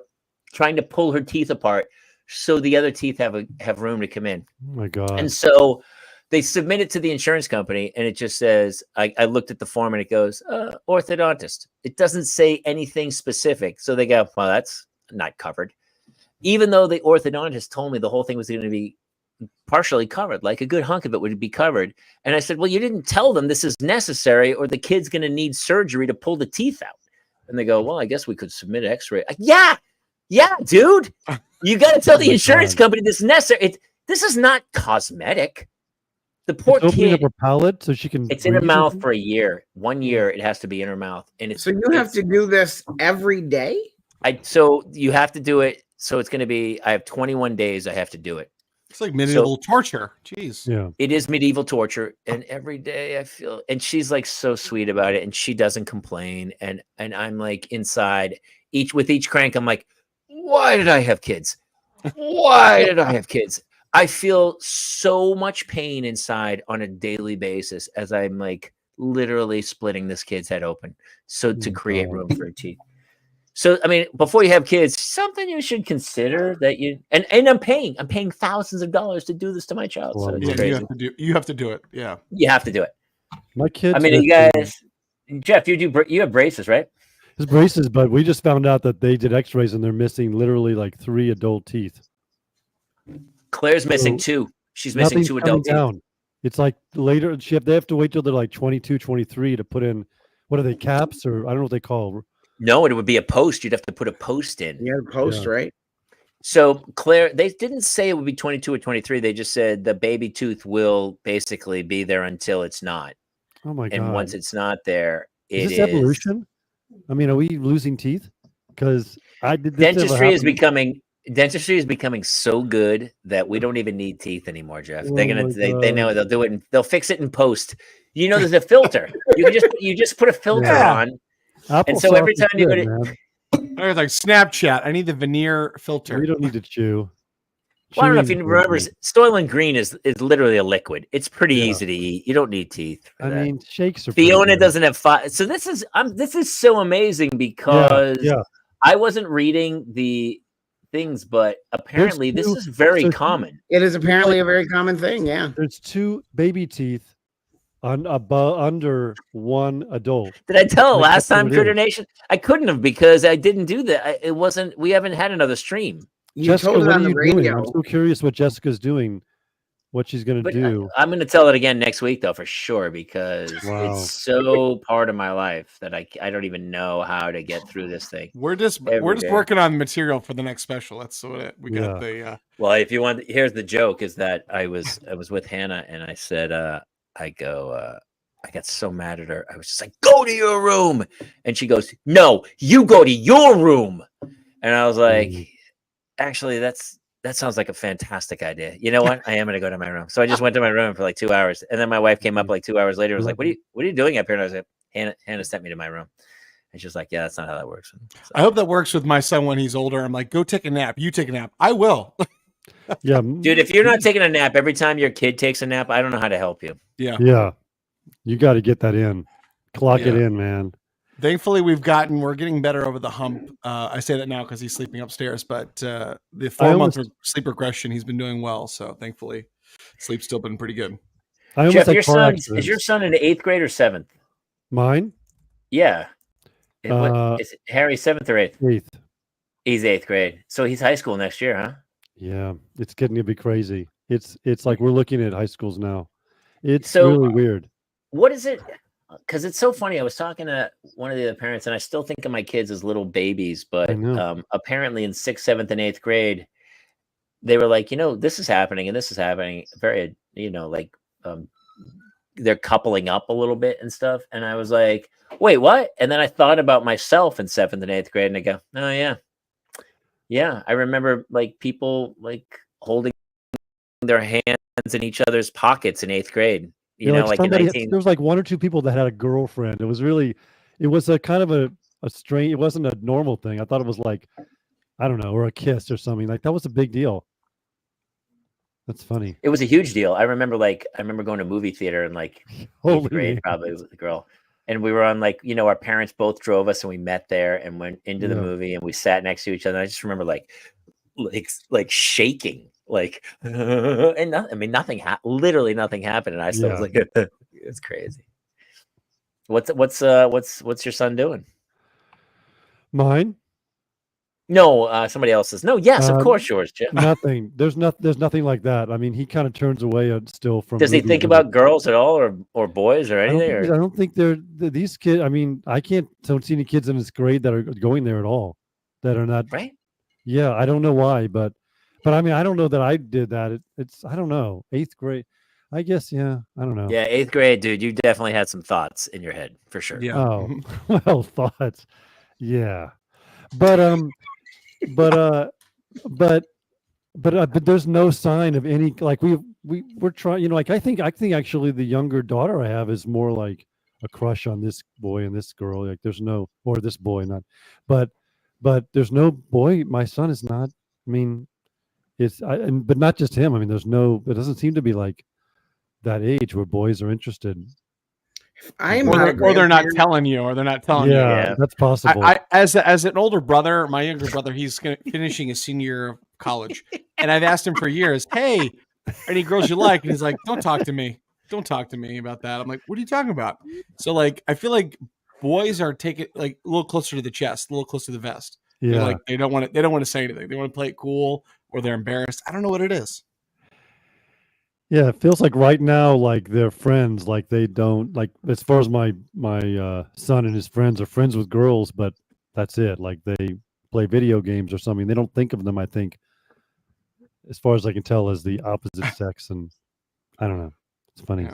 trying to pull her teeth apart so the other teeth have room to come in. Oh my God. And so they submit it to the insurance company, and it just says, I looked at the form and it goes, orthodontist. It doesn't say anything specific. So they go, well, that's not covered. Even though the orthodontist told me the whole thing was going to be partially covered, like a good hunk of it would be covered. And I said, well, you didn't tell them this is necessary or the kid's going to need surgery to pull the teeth out. And they go, well, I guess we could submit an x-ray. Yeah, dude. You got to tell the my insurance God. company this is necessary. This is not cosmetic. The poor It's opening up kid, her palate so she can. it's in her breathe or mouth something? for a year. 1 year, it has to be in her mouth. And it's So you have to do this every day? so you have to do it. So it's going to be, I have 21 days. I have to do it. It's like medieval torture. Jeez. Yeah. It is medieval torture. And every day I feel, and she's like so sweet about it. And she doesn't complain. And I'm like inside with each crank, I'm like, why did I have kids? Why did I have kids? I feel so much pain inside on a daily basis as I'm like literally splitting this kid's head open to Oh, create God. room for her teeth. So, I mean, before you have kids, something you should consider that and I'm paying thousands of dollars to do this to my child. So Wow. it's Yeah, crazy. you have to do it. Yeah. You have to do it. My kids. I mean, you guys, Jeff, you have braces, right? His braces, but we just found out that they did X-rays and they're missing literally like 3 adult teeth. Claire's missing So 2. She's missing Nothing's 2 coming adult teeth. down. It's like later. They have to wait till they're like 22, 23 to put in. What are they, caps, or I don't know what they call. No, it would be a post. You'd have to put a post in. You had a post, Yeah. right? So Claire, they didn't say it would be 22 or 23. They just said the baby tooth will basically be there until it's not. Oh my And god! once it's not there, Is it this is. evolution? I mean, are we losing teeth? Because I did this ever Dentistry is becoming so good that we don't even need teeth anymore, Jeff. Oh They're gonna my they know God. they'll do it and they'll fix it in post. You know, there's a filter. You just put a filter Yeah. on, and so Applesauce every is time you go good, to man. I was like Snapchat. I need the veneer filter. We don't need to chew. well, I don't know if Chewing you is remember, good. Soylent Green is literally a liquid. It's pretty Yeah. easy to eat. You don't need teeth. For I that. mean, shakes are pretty Fiona good. doesn't have five. So this is so amazing because yeah. I wasn't reading the things, but apparently this two- is very so- common. It is apparently a very common thing. Yeah. There's 2 baby teeth on above under 1 adult. Did I tell it Like, last that's what time, it Critter is. Nation? I couldn't have because I didn't do that. It wasn't. We haven't had another stream. You Jessica, told it what on are the you doing? radio. I'm so curious what Jessica's doing, what she's going to But do. I'm going to tell it again next week, though, for sure, because Wow. it's so part of my life that I don't even know how to get through this thing. We're just Every day. working on material for the next special. That's what it. We got Yeah. the. Well, if you want, here's the joke: is that I was with Hannah and I said, I got so mad at her. I was just like, "Go to your room," and she goes, "No, you go to your room." And I was like, Mm. "Actually, that sounds like a fantastic idea. You know what? I am going to go to my room." So I just went to my room for like 2 hours, and then my wife came up like 2 hours later and was like, "What are you doing up here?" And I was like, "Hannah sent me to my room." And she's like, "Yeah, that's not how that works." So- I hope that works with my son when he's older. I'm like, go take a nap. You take a nap. I will. Yeah. Dude, if you're not taking a nap every time your kid takes a nap, I don't know how to help you. Yeah. You got to get that in. Clock it Yeah. in, man. Thankfully, we're getting better over the hump. I say that now because he's sleeping upstairs, but the I 4-month almost- sleep regression, he's been doing well. So thankfully, sleep's still been pretty good. I almost Jeff, had your car son accidents. is your son in the 8th grade or 7th? Mine? Yeah. Uh, Is it Harry 7th or 8th? 8th. He's 8th grade. So he's high school next year, huh? Yeah. It's getting to be crazy. It's like we're looking at high schools now. It's So- really weird. What is it? Because it's so funny. I was talking to one of the other parents, and I still think of my kids as little babies, but I know. apparently in 6th, 7th, and 8th grade, they were like, this is happening and this is happening. Very, they're coupling up a little bit and stuff. And I was like, wait, what? And then I thought about myself in 7th and 8th grade, and I go, oh yeah. Yeah. I remember like people like holding their hands in each other's pockets in 8th grade. You know, like in somebody 19. there was like 1 or 2 people that had a girlfriend. It was a kind of a strange, it wasn't a normal thing. I thought it was like, I don't know, or a kiss or something. Like that was a big deal. That's funny. It was a huge deal. I remember going to movie theater and like 8th Holy grade, man. probably was the girl. And we were on like, our parents both drove us and we met there and went into the Yeah. movie and we sat next to each other. I just remember like shaking, like, and nothing literally nothing happened. And I still was like, it's crazy. What's your son doing? Mine? No, somebody else's. No, yes, of Um, course yours, Jeff. Nothing. There's nothing like that. I mean, he kind of turns away still from. Does he movies think and- about girls at all or boys or I don't anything? think, I don't think these kids. I mean, I don't see any kids in his grade that are going there at all. That are not. Right? Yeah, I don't know why, but I mean, I don't know that I did that. It's I don't know. 8th grade, I guess. Yeah, I don't know. Yeah, 8th grade, dude. You definitely had some thoughts in your head for sure. Yeah. Oh, well, thoughts. Yeah, but there's no sign of any like we're trying. Like I think actually the younger daughter I have is more like a crush on this boy and this girl. Like there's no or this boy not, but there's no boy. My son is not. I mean, but not just him. I mean, there's no. It doesn't seem to be like that age where boys are interested. I'm Or, not a or they're not grandparent. telling you, or they're not telling you. Yeah, Yeah. that's possible. I as an older brother, my younger brother, he's finishing his senior year of college, and I've asked him for years, "Hey, any girls you like?" And he's like, "Don't talk to me. Don't talk to me about that." I'm like, "What are you talking about?" So like, I feel like boys are taking like a little closer to the chest, a little closer to the vest. They're yeah. like they don't want to say anything. They want to play it cool, or they're embarrassed. I don't know what it is. Yeah, it feels like right now, like they're friends. Like they don't like as far as my son and his friends are friends with girls, but that's it. Like they play video games or something. They don't think of them, I think, as far as I can tell, as the opposite sex, and I don't know. It's funny. Yeah.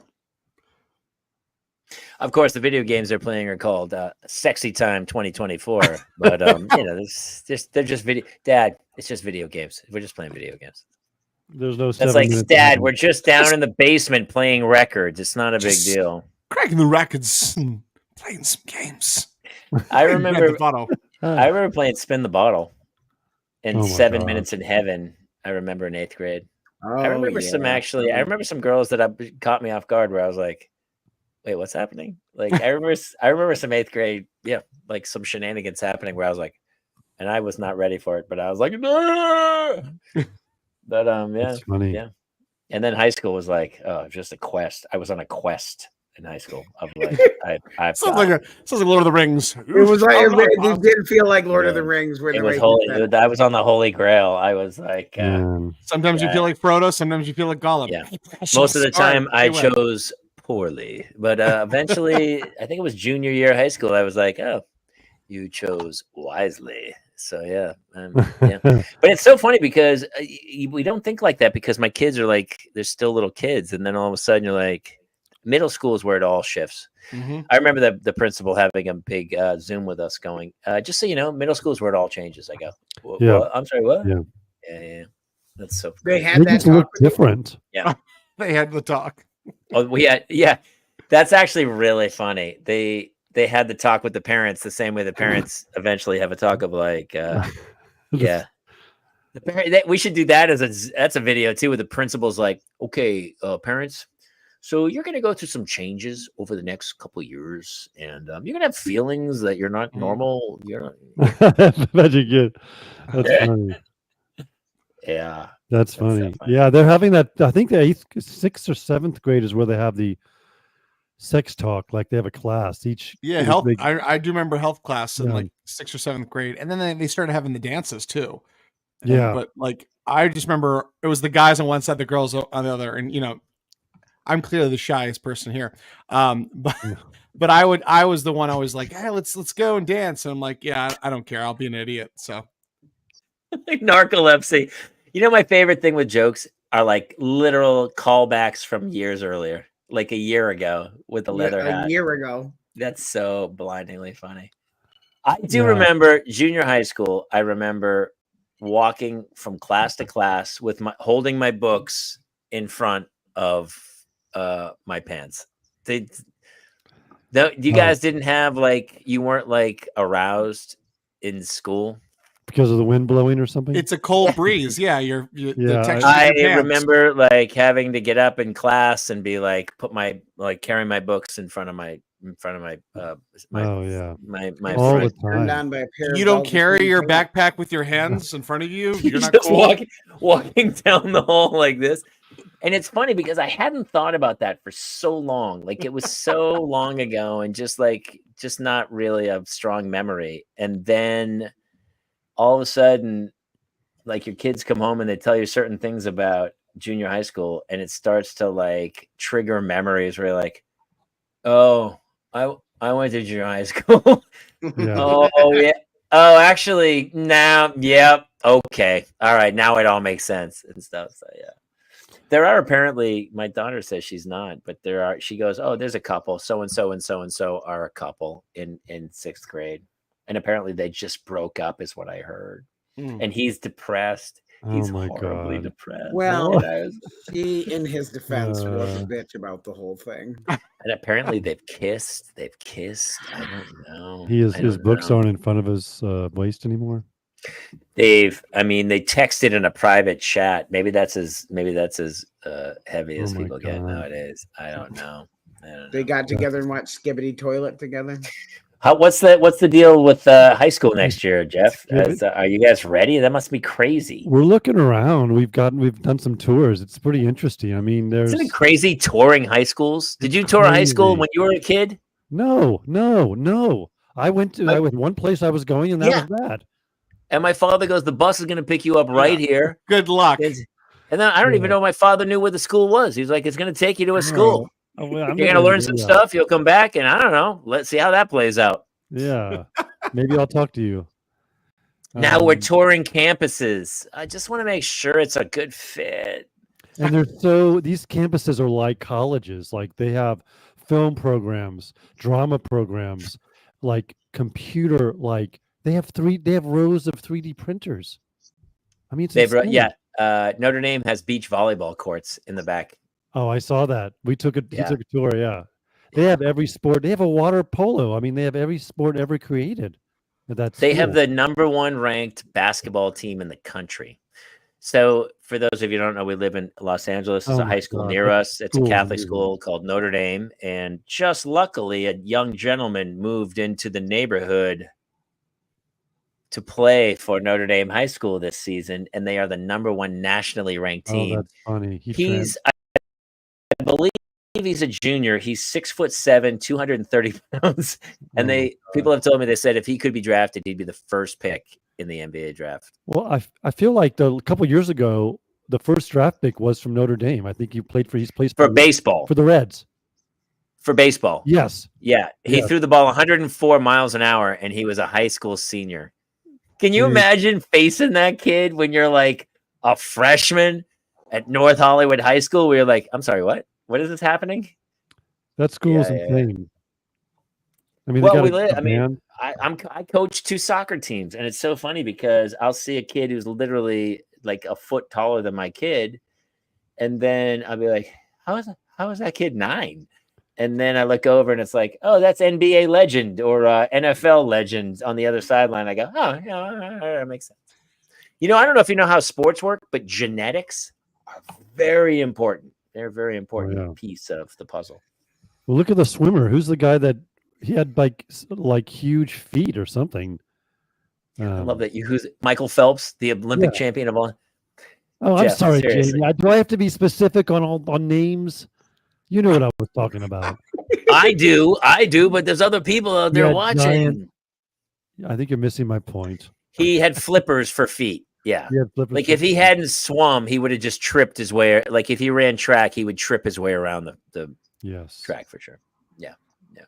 Of course, the video games they're playing are called Sexy Time 2024. But they're just video. Dad, it's just video games. We're just playing video games. There's no. That's 7 like, minutes Dad, of- we're just down in the basement playing records. It's not a big Just- deal. Cracking the records and playing some games. I Grand remember Theft Auto. I remember playing Spin the Bottle and Oh my 7 God. Minutes in Heaven. I remember in 8th grade. Oh, I remember yeah. I remember some girls that caught me off guard where I was like, wait, what's happening? Like I remember some 8th grade, like some shenanigans happening where I was like, and I was not ready for it, but I was like, no. But yeah. That's funny. yeah. And then high school was like, oh, just a quest. I was on a quest in high school of like Sounds like Lord of the Rings. It was like it did feel like Lord of the Yeah. Rings. Where it the was way holy. you said- I was on the Holy Grail. I was like, Man. Sometimes you Yeah. feel like Frodo. Sometimes you feel like Gollum. Yeah. Hey, precious. most of the All right, time I stay away. chose poorly, but eventually I think it was junior year of high school. I was like, oh, you chose wisely. So yeah. But it's so funny because we don't think like that because my kids are like, they're still little kids. And then all of a sudden you're like, middle school is where it all shifts. Mhm. I remember the principal having a big Zoom with us going, just so you know, middle school is where it all changes. I go, Yeah. "What? I'm sorry, what? Yeah. Yeah. That's so They funny. had They that just talk look with you? different. They had the talk. Oh, yeah. That's actually really funny. They had the talk with the parents the same way the parents eventually have a talk of like, yeah. The we should do that that's a video too with the principals like, okay, parents, so you're going to go through some changes over the next couple of years, and you're going to have feelings that you're not normal. You're Imagine good. That's Yeah. funny. yeah. That's so funny. funny. Yeah, they're having that. I think the 6th or 7th grade is where they have the sex talk. Like they have a class each. Yeah, each health. big- I do remember health class in Yeah. like 6th or 7th grade, and then they started having the dances too. Yeah. But like I just remember it was the guys on one side, the girls on the other, and I'm clearly the shyest person here. But I was the one always like, hey, let's go and dance, and I'm like, yeah, I don't care, I'll be an idiot. So Like narcolepsy. You know, my favorite thing with jokes are like literal callbacks from years earlier, like a year ago with the leather hat. A year ago. That's so blindingly funny. I do Yeah. remember junior high school. I remember walking from class to class with holding my books in front of my pants. You Oh. guys didn't have like, you weren't like aroused in school. because of the wind blowing or something. it's a cold breeze. Yeah, the Yeah, texture of I your pants. remember like having to get up in class and be like, carrying my books in front of my oh yeah, my all front. the Turned time. on by a pair of You don't velvet carry your sleeve pants. backpack with your hands in front of you. You're not just cold. walking down the hall like this. And it's funny because I hadn't thought about that for so long. Like it was so long ago and just not really a strong memory. And then all of a sudden, like your kids come home and they tell you certain things about junior high school and it starts to like trigger memories where you're like, oh, I went to junior high school. Yeah. Oh yeah. Oh, actually, now, yep. Okay. All right. Now it all makes sense and stuff. So yeah. There are apparently, my daughter says she's not, but she goes, oh, there's a couple. So and so and so and so are a couple in 6th grade. And apparently they just broke up, is what I heard. Mm. And he's depressed. Oh He's my horribly god. depressed. Well, And I was- she, in his defense, was a Uh, bitch about the whole thing. and apparently they've kissed. I don't know. His I don't books know. aren't in front of his waist anymore. They texted in a private chat. Maybe that's as heavy as Oh my people get God. nowadays. I don't know. They got together and watched Skibbity Toilet together. What's the deal with high school next year, Jeff? Good. Are you guys ready? That must be crazy. We're looking around. We've done some tours. It's pretty interesting. I mean, there's Isn't it crazy touring high schools? Did you tour high school Crazy. when you were a kid? no. I went to one place I was going, and that Yeah. was that. And my father goes, the bus is going to pick you up right here. Good luck. And then I don't even Yeah. know my father knew where the school was. He's like, it's going to take you to a school. Oh, well, I'm You're not going to learn do some that. stuff. You'll come back. And I don't know. Let's see how that plays out. Yeah, maybe I'll talk to you. Now we're Um, touring campuses. I just want to make sure it's a good fit. and these campuses are like colleges. Like they have film programs, drama programs, like computer. Like they have rows of 3D printers. I mean, it's insane. Notre Dame has beach volleyball courts in the back. Oh, I saw that. He Yeah. took a tour. Yeah, they have every sport. They have a water polo. I mean, they have every sport ever created. They have the number 1 ranked basketball team in the country. So for those of you who don't know, we live in Los Angeles. There's Oh a my high school God, near that us. It's a school is Catholic amazing. school called Notre Dame. And just luckily, a young gentleman moved into the neighborhood to play for Notre Dame High School this season. And they are the number 1 nationally ranked Oh, team. that's funny. I believe he's a junior. He's 6'7", 230 pounds. And people have told me, they said if he could be drafted, he'd be the first pick in the NBA draft. Well, I feel like a couple years ago, the first draft pick was from Notre Dame. I think he's played For baseball. for the Reds. For baseball. Yes. Yeah. He Yes. threw the ball 104 miles an hour and he was a high school senior. Can you Dude. imagine facing that kid when you're like a freshman at North Hollywood High School where you're like, I'm sorry, what? What is this happening? That school is Yeah, yeah. insane. I mean, Well, they got we a live- good I mean, band. I coach 2 soccer teams, and it's so funny because I'll see a kid who's literally like a foot taller than my kid, and then I'll be like, how is that kid 9? And then I look over and it's like, oh, that's NBA legend or NFL legend on the other sideline. I go, oh, yeah, that makes sense. You know, I don't know if you know how sports work, but genetics are very important. They're a very important yeah. piece of the puzzle. Well, look at the swimmer. Who's the guy that he had like huge feet or something? I love that who's Michael Phelps, the Olympic champion of all. Oh, I'm Jeff, sorry, seriously. Jamie. Do I have to be specific on names? You know what I was talking about. I do, but there's other people out there Yeah, watching. giant- I think you're missing my point. He had flippers for feet. Yeah. He had flippers Like for if he feet. hadn't swum, he would have just tripped his way. Like if he ran track, he would trip his way around the Yes. track for sure. Yeah. Yeah.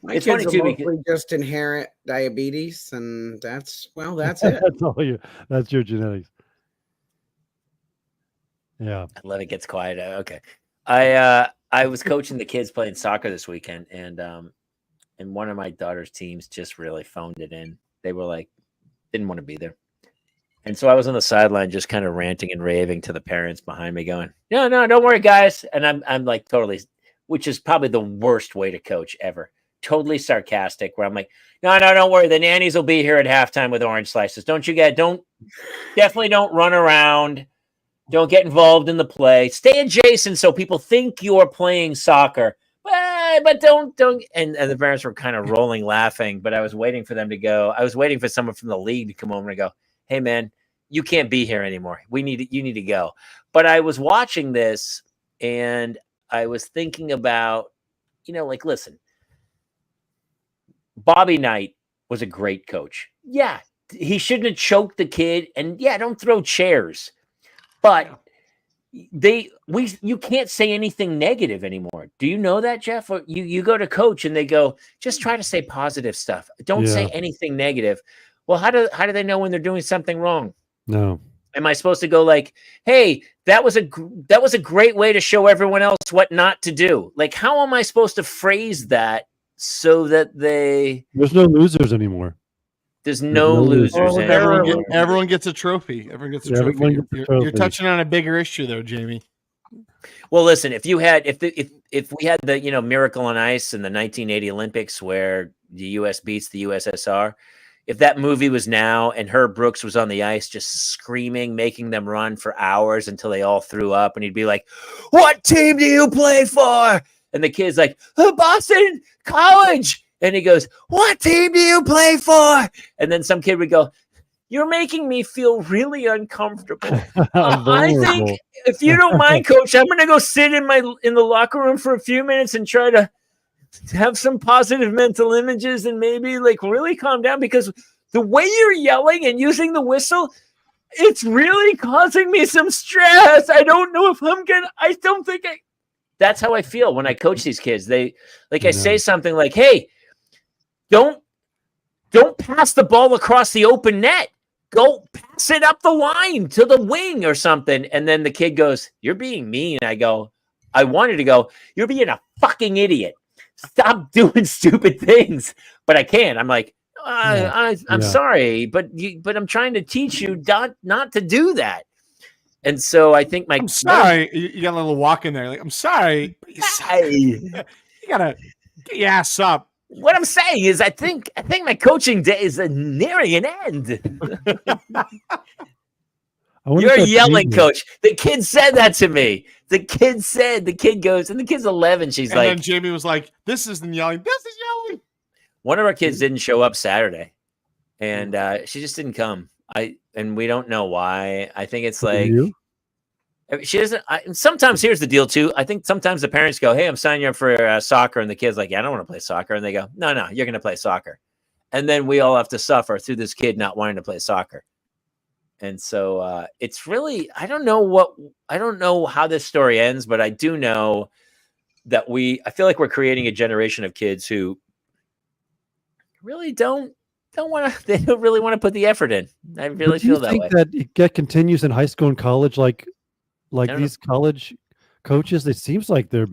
My It's kids funny, are too, because- mostly just inherent diabetes, and that's it. That's all you. That's your genetics. Yeah. I love it gets quiet. Okay. I was coaching the kids playing soccer this weekend, and one of my daughter's teams just really phoned it in. They were like, didn't want to be there. And so I was on the sideline just kind of ranting and raving to the parents behind me going, no, don't worry, guys. And I'm like totally, which is probably the worst way to coach ever. Totally sarcastic where I'm like, no, don't worry. The nannies will be here at halftime with orange slices. Definitely don't run around. Don't get involved in the play. Stay adjacent so people think you're playing soccer. But don't. And the parents were kind of rolling laughing, but I was waiting for them to go. I was waiting for someone from the league to come over and go, hey, man, you can't be here anymore. You need to go. But I was watching this and I was thinking about, like, listen, Bobby Knight was a great coach. Yeah, he shouldn't have choked the kid. And yeah, don't throw chairs. But you can't say anything negative anymore. Do you know that, Jeff? Or you go to coach and they go, just try to say positive stuff. Don't say anything negative. Well, how do they know when they're doing something wrong? No. Am I supposed to go like, hey, that was a great way to show everyone else what not to do? Like, how am I supposed to phrase that so that There's no losers anymore. there's no no losers? losers. anymore? Everyone gets a trophy. Everyone gets a Yeah, trophy. everyone gets a You're trophy. touching on a bigger issue, though, Jamie. Well, listen, if we had the Miracle on Ice in the 1980 Olympics where the U.S. beats the USSR, if that movie was now and Herb Brooks was on the ice just screaming, making them run for hours until they all threw up, and he'd be like, "What team do you play for?" And the kid's like, "Boston College," and he goes, "What team do you play for?" And then some kid would go, "You're making me feel really uncomfortable. I think if you don't mind, coach, I'm going to go sit in the locker room for a few minutes and try to have some positive mental images and maybe like really calm down, because the way you're yelling and using the whistle, it's really causing me some stress. I don't know if that's how I feel when I coach these kids. I say something like, hey, don't pass the ball across the open net. go pass it up the line to the wing or something. And then the kid goes, you're being mean. I go, I wanted to go, you're being a fucking idiot. Stop doing stupid things. But I can't. I'm like, I'm Yeah. sorry, but I'm trying to teach you not to do that. And so I think I'm sorry. You got a little walk in there. Like, I'm sorry. But you gotta get your ass up. What I'm saying is, I think my coaching day is nearing an end. I wonder You're if that yelling, changes. coach. The kid said that to me. The kid goes, and the kid's 11. She's And like, then Jamie was like, "This isn't yelling. This is yelling." one of our kids didn't show up Saturday, and she just didn't come. And we don't know why. I think it's like You? she doesn't. Sometimes here's the deal too. I think sometimes the parents go, "Hey, I'm signing you up for soccer," and the kid's like, "Yeah, I don't want to play soccer," and they go, "No, you're going to play soccer," and then we all have to suffer through this kid not wanting to play soccer. And so it's really, I don't know how this story ends, but I do know that I feel like we're creating a generation of kids who really don't really want to put the effort in. I really But do you feel that think way. that continues in high school and college? Like don't these college coaches, it seems like they're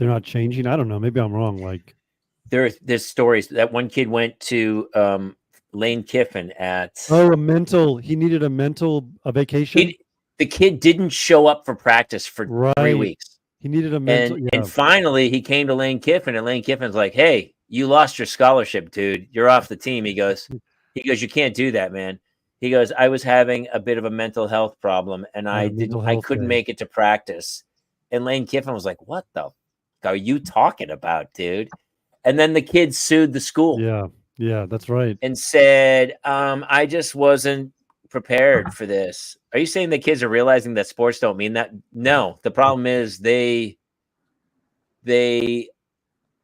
not changing. I don't know. Maybe I'm wrong. Like, There's stories that one kid went to Lane Kiffin at he needed a vacation. the kid didn't show up for practice for 3 Right. weeks. He needed a mental. And finally he came to Lane Kiffin, and Lane Kiffin's like, "Hey, you lost your scholarship, dude. You're off the team." He goes, "You can't do that, man." He goes, "I was having a bit of a mental health problem, and I couldn't make it to practice." And Lane Kiffin was like, "What the are you talking about, dude?" And then the kid sued the school. Yeah, that's right. And said, I just wasn't prepared for this. Are you saying the kids are realizing that sports don't mean that? No, the problem is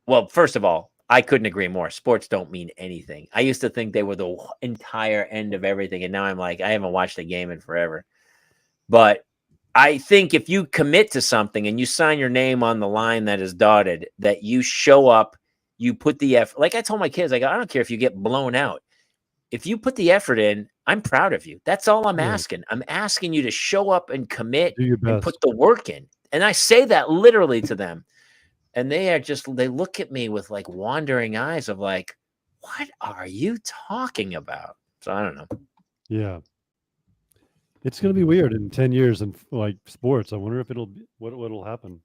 well, first of all, I couldn't agree more. Sports don't mean anything. I used to think they were the entire end of everything. And now I'm like, I haven't watched a game in forever. But I think if you commit to something and you sign your name on the line that is dotted, that you show up, you put the effort. Like I told my kids, I don't care if you get blown out. If you put the effort in, I'm proud of you. That's all I'm asking. I'm asking you to show up and commit Do your and best. put the work in. And I say that literally to them. And they look at me with like wandering eyes of like, what are you talking about? So I don't know. Yeah. It's going to be weird in 10 years in like sports. I wonder if what'll happen.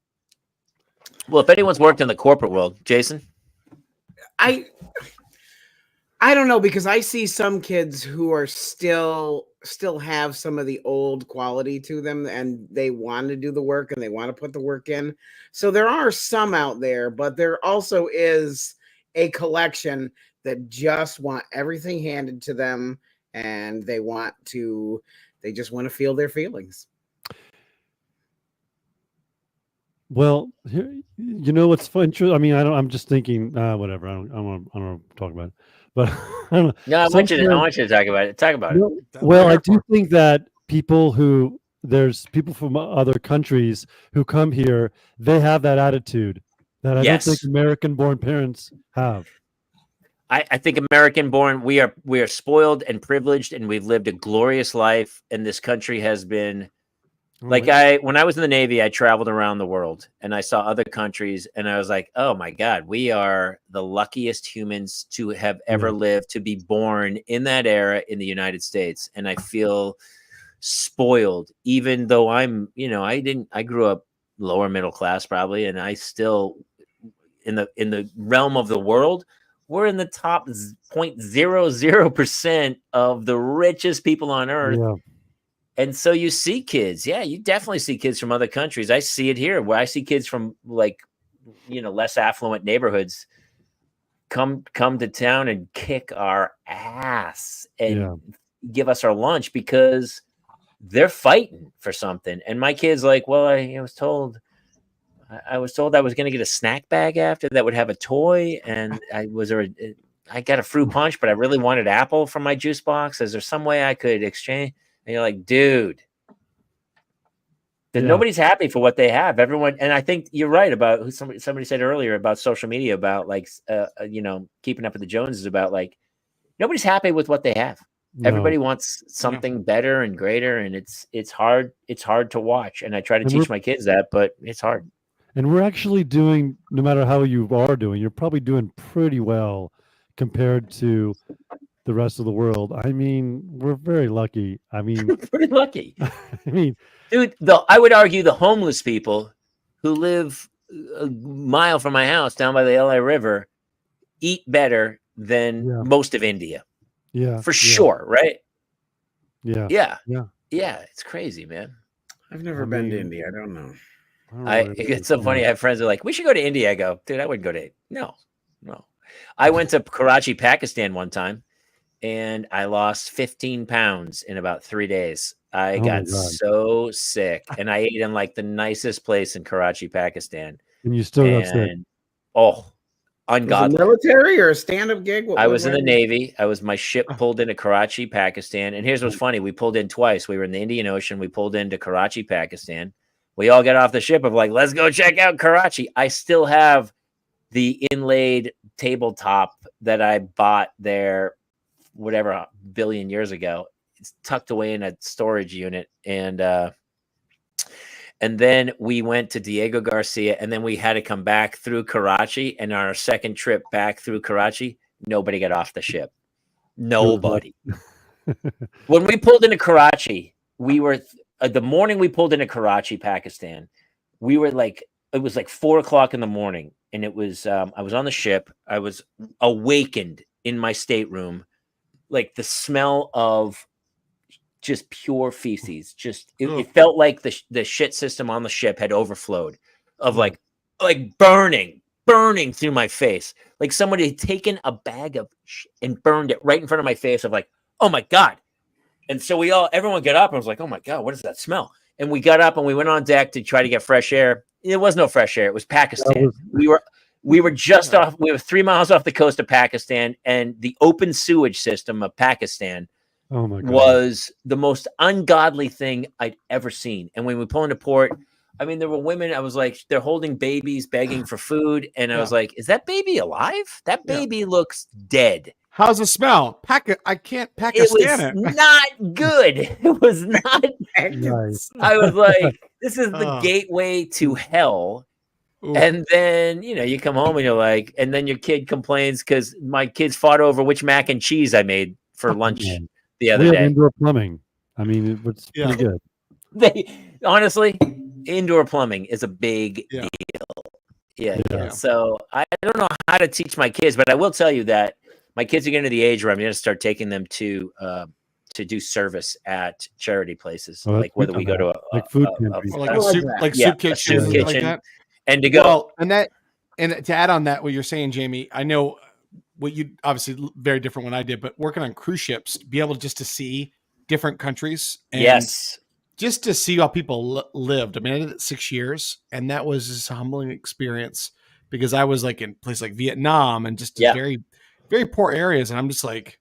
Well, if anyone's worked in the corporate world, Jason. I don't know, because I see some kids who are still have some of the old quality to them, and they want to do the work and they want to put the work in. So there are some out there, but there also is a collection that just want everything handed to them, and they just want to feel their feelings. Well, you know what's fun? I mean, I'm just thinking, whatever. I don't want to talk about it, but I don't know. No, I want you to talk about it. Talk about it. Well, I do think that there's people from other countries who come here, they have that attitude that I don't think American-born parents have. I think American-born, we are spoiled and privileged, and we've lived a glorious life, and this country has been. When I was in the Navy, I traveled around the world and I saw other countries, and I was like, oh my God, we are the luckiest humans to have ever lived, to be born in that era in the United States. And I feel spoiled, even though I grew up lower middle class probably. And I still, in the realm of the world, we're in the top 0.00% of the richest people on earth. Yeah. And so you see kids. Yeah, you definitely see kids from other countries. I see it here where I see kids from less affluent neighborhoods come to town and kick our ass and give us our lunch because they're fighting for something. And my kid's like, well, I was told I was going to get a snack bag after that would have a toy. And I got a fruit punch, but I really wanted apple from my juice box. Is there some way I could exchange? And you're like, dude, nobody's happy for what they have. Everyone, and I think you're right about who somebody said earlier about social media, about like, keeping up with the Joneses, about like, nobody's happy with what they have. No. Everybody wants something better and greater, and it's hard. It's hard to watch, and I try to And teach we're- my kids that, but it's hard. And we're actually doing, no matter how you are doing, you're probably doing pretty well compared to the rest of the world. I mean, we're very lucky. I mean, Pretty lucky, I mean, dude. Though I would argue the homeless people who live a mile from my house down by the LA River eat better than Yeah. most of India, yeah, for sure, right? Yeah, Yeah, Yeah. yeah. It's crazy, man. I've never I been to mean- India. I don't know. don't know I what it it's is. so funny. I have friends who are like, we should go to India. I go, dude, I wouldn't go to no. I went to Karachi, Pakistan one time, and I lost 15 pounds in about 3 days. I Oh my got God. so sick, and I ate in like the nicest place in Karachi, Pakistan. And you still got sick. And oh, Was it ungodly. military or a stand-up gig? I was in the what- Navy. My ship pulled into Karachi, Pakistan. And here's what's funny. We pulled in twice. We were in the Indian Ocean. We pulled into Karachi, Pakistan. We all got off the ship of like, let's go check out Karachi. I still have the inlaid tabletop that I bought there, whatever, a billion years ago. It's tucked away in a storage unit. And then we went to Diego Garcia, and then we had to come back through Karachi. And our second trip back through Karachi, nobody got off the ship. Nobody. When we pulled into Karachi, we were the morning we pulled into Karachi, Pakistan. We were like, it was like 4:00 in the morning, and it was I was on the ship. I was awakened in my stateroom, like the smell of just pure feces. Just it felt like the shit system on the ship had overflowed, of like burning through my face, like somebody had taken a bag of shit and burned it right in front of my face. Of like, oh my God. And so everyone got up and was like, oh my God, what is that smell? And we got up and we went on deck to try to get fresh air. It was no fresh air. It was Pakistan. We were just off. We were 3 miles off the coast of Pakistan, and the open sewage system of Pakistan Oh my God. was the most ungodly thing I'd ever seen. And when we pull into port, I mean, there were women, I was like, they're holding babies, begging for food. And I was like, is that baby alive? That baby looks dead. How's it smell? I can't It Pakistan was it. not good. It was not. Nice. I was like, this is the Oh. gateway to hell. Ooh. And then, you come home and you're like, and then your kid complains because my kids fought over which mac and cheese I made for lunch Man. the We other have day. indoor plumbing. I mean, it's Yeah. pretty good. Honestly, indoor plumbing is a big Yeah. deal. Yeah. Yeah. So I don't know how to teach my kids, but I will tell you that my kids are getting to the age where I'm going to start taking them to do service at charity places, Oh, that's like whether good. we go to a Like food pantries. Or like I a like soup, that. like Yeah, soup a kitchen, soup like kitchen. that. and to go. Well, and to add on that, what you're saying, Jamie, I know what you obviously very different what I did, but working on cruise ships, be able just to see different countries, and Yes. just to see how people lived. I mean, I did it 6 years, and that was just a humbling experience because I was like in places like Vietnam and just Yeah. very, very poor areas, and I'm just like,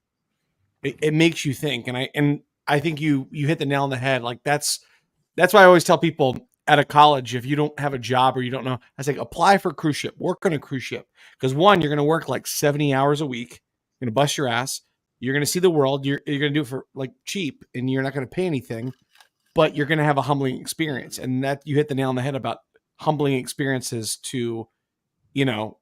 it makes you think, and I think you hit the nail on the head. Like that's why I always tell people out of college, if you don't have a job or you don't know, I say apply for a cruise ship, work on a cruise ship, because one, you're going to work like 70 hours a week, you're going to bust your ass, you're going to see the world, you're going to do it for like cheap, and you're not going to pay anything, but you're going to have a humbling experience. And that you hit the nail on the head about humbling experiences to,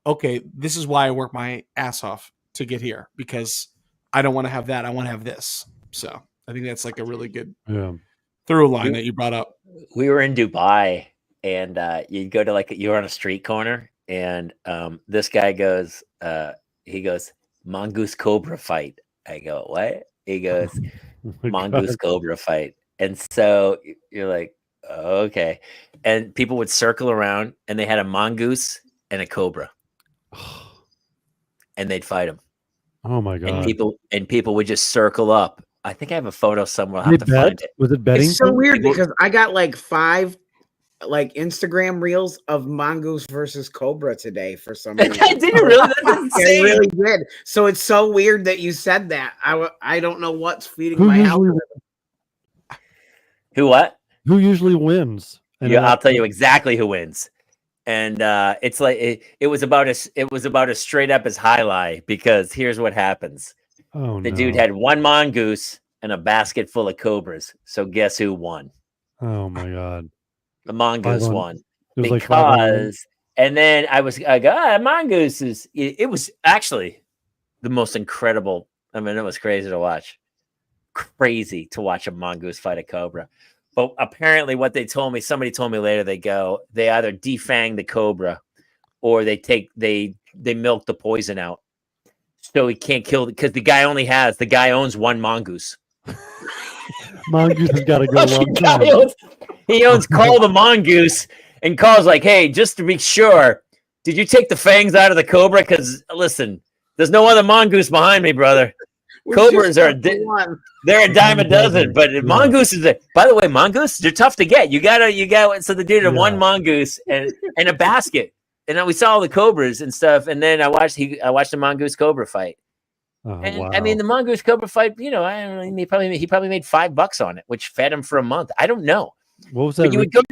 okay, this is why I work my ass off to get here, because I don't want to have that. I want to have this. So I think that's like a really good Yeah. through line that you brought up. We were in Dubai, and you'd go to you were on a street corner, and this guy goes, he goes, mongoose cobra fight. I go, what? He goes, Oh my mongoose God. cobra fight. And so you're like, oh, okay. And people would circle around, and they had a mongoose and a cobra, and they'd fight them. Oh my God. And people would just circle up. I think I have a photo somewhere. I'll They have to find bet? it. Was it betting? It's so weird People- because I got like 5 like Instagram reels of mongoose versus cobra today for some reason. Did you really? That's I insane. really did. So it's so weird that you said that. I don't know what's feeding Who my usually algorithm. Who what? who usually wins? And Yeah, then I'll tell you exactly who wins. And it's like it was about as straight up as highlight, because here's what happens. Oh The no. dude had one mongoose and a basket full of cobras. So guess who won? Oh my god. The mongoose 5 on won. It was like 5-on-1. Because and then I go, mongoose is it was actually the most incredible. I mean, it was crazy to watch. Crazy to watch a mongoose fight a cobra. But apparently what they told me, somebody told me later, they either defang the cobra or they milk the poison out. So he can't kill because the guy owns one mongoose. Mongoose has got to go a long The guy time. he owns Carl the mongoose, and Carl's like, hey, just to be sure, did you take the fangs out of the cobra? Because listen, there's no other mongoose behind me, brother. Cobras are they're a dime a dozen, but mongooses. By the way, mongooses are tough to get. You got. So the dude had one mongoose and a basket, and then we saw all the cobras and stuff. And then I watched the mongoose cobra fight. Oh, And wow. I mean, the mongoose cobra fight. I don't know. He probably made $5 on it, which fed him for a month. I don't know. What was that? But you would go to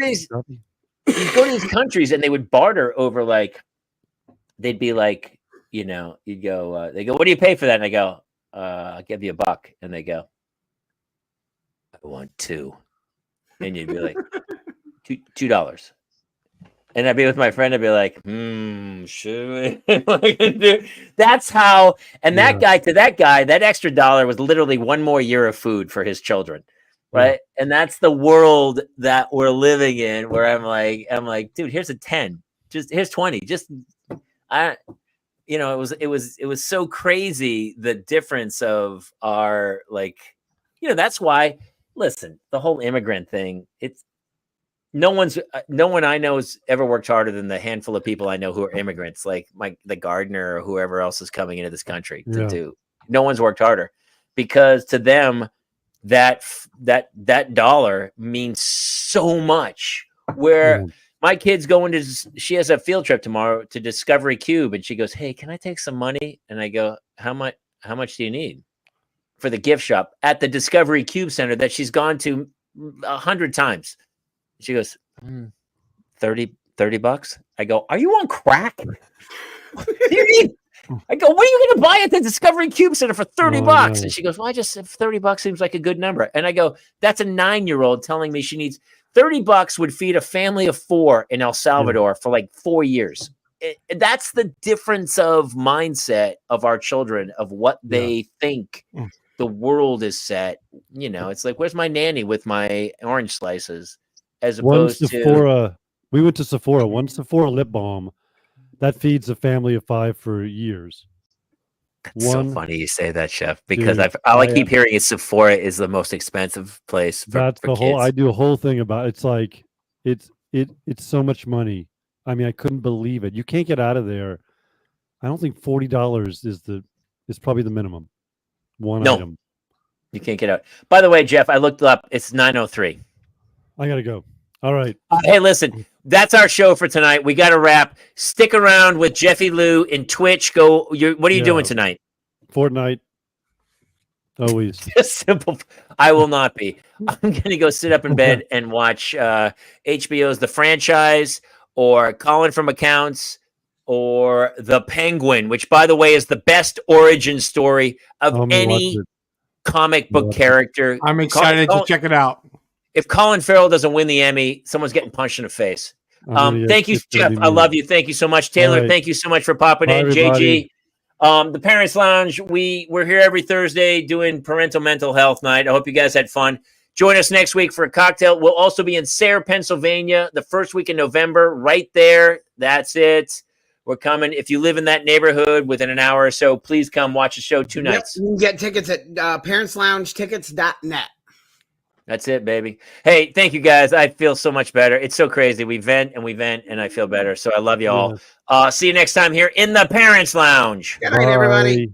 these countries and they would barter over they'd be like, you'd go, they go, what do you pay for that? And I go, I'll give you $1. And they go, I want 2. And you'd be like, $2. And I'd be with my friend. I'd be like, should we? What am I gonna do? That's how. And that guy, that extra $1 was literally one more year of food for his children, right? And that's the world that we're living in. Where I'm like, dude, here's a 10. Just here's 20. It was so crazy, the difference of our that's why. Listen, the whole immigrant thing. No one I know has ever worked harder than the handful of people I know who are immigrants, like the gardener or whoever else is coming into this country to do. No one's worked harder because to them that dollar means so much. Where my kid's she has a field trip tomorrow to Discovery Cube, and she goes, "Hey, can I take some money?" And I go, "How much do you need for the gift shop at the Discovery Cube Center that she's gone to 100 times?" She goes, $30. I go, are you on crack? What do you mean? I go, what are you going to buy at the Discovery Cube Center for $30? And she goes, well, $30 seems like a good number. And I go, that's a 9-year-old telling me she needs $30 would feed a family of 4 in El Salvador for 4 years. That's the difference of mindset of our children, of what they think the world is set. It's like, where's my nanny with my orange slices? As opposed to we went to Sephora. One Sephora lip balm that feeds a family of 5 for years. That's so funny you say that, Chef, because all I keep hearing is Sephora is the most expensive place for that's the kids. whole. I do a whole thing about it's it's so much money. I mean, I couldn't believe it. You can't get out of there. I don't think $40 is probably the minimum. One item. You can't get out. By the way, Jeff, I looked up. It's 9:03. I gotta go. All right. Hey, listen, that's our show for tonight. We got to wrap. Stick around with Jeffy Lou in Twitch. What are you doing tonight? Fortnite. Always. Just simple. I will not be. I'm going to go sit up in bed and watch HBO's The Franchise or Colin from Accounts or The Penguin, which, by the way, is the best origin story of any comic book character. I'm excited to check it out. If Colin Farrell doesn't win the Emmy, someone's getting punched in the face. Thank you, Jeff. I love you. Thank you so much. Taylor, thank you so much for popping in. Everybody. JG, the Parents Lounge, we're here every Thursday doing Parental Mental Health Night. I hope you guys had fun. Join us next week for a cocktail. We'll also be in Sayre, Pennsylvania, the first week in November, right there. That's it. We're coming. If you live in that neighborhood within an hour or so, please come watch the show 2 nights. You can get tickets at parentsloungetickets.net. That's it, baby. Hey, thank you guys. I feel so much better. It's so crazy. We vent, and I feel better. So I love you all. See you next time here in the Parents Lounge. Good night, everybody. Bye.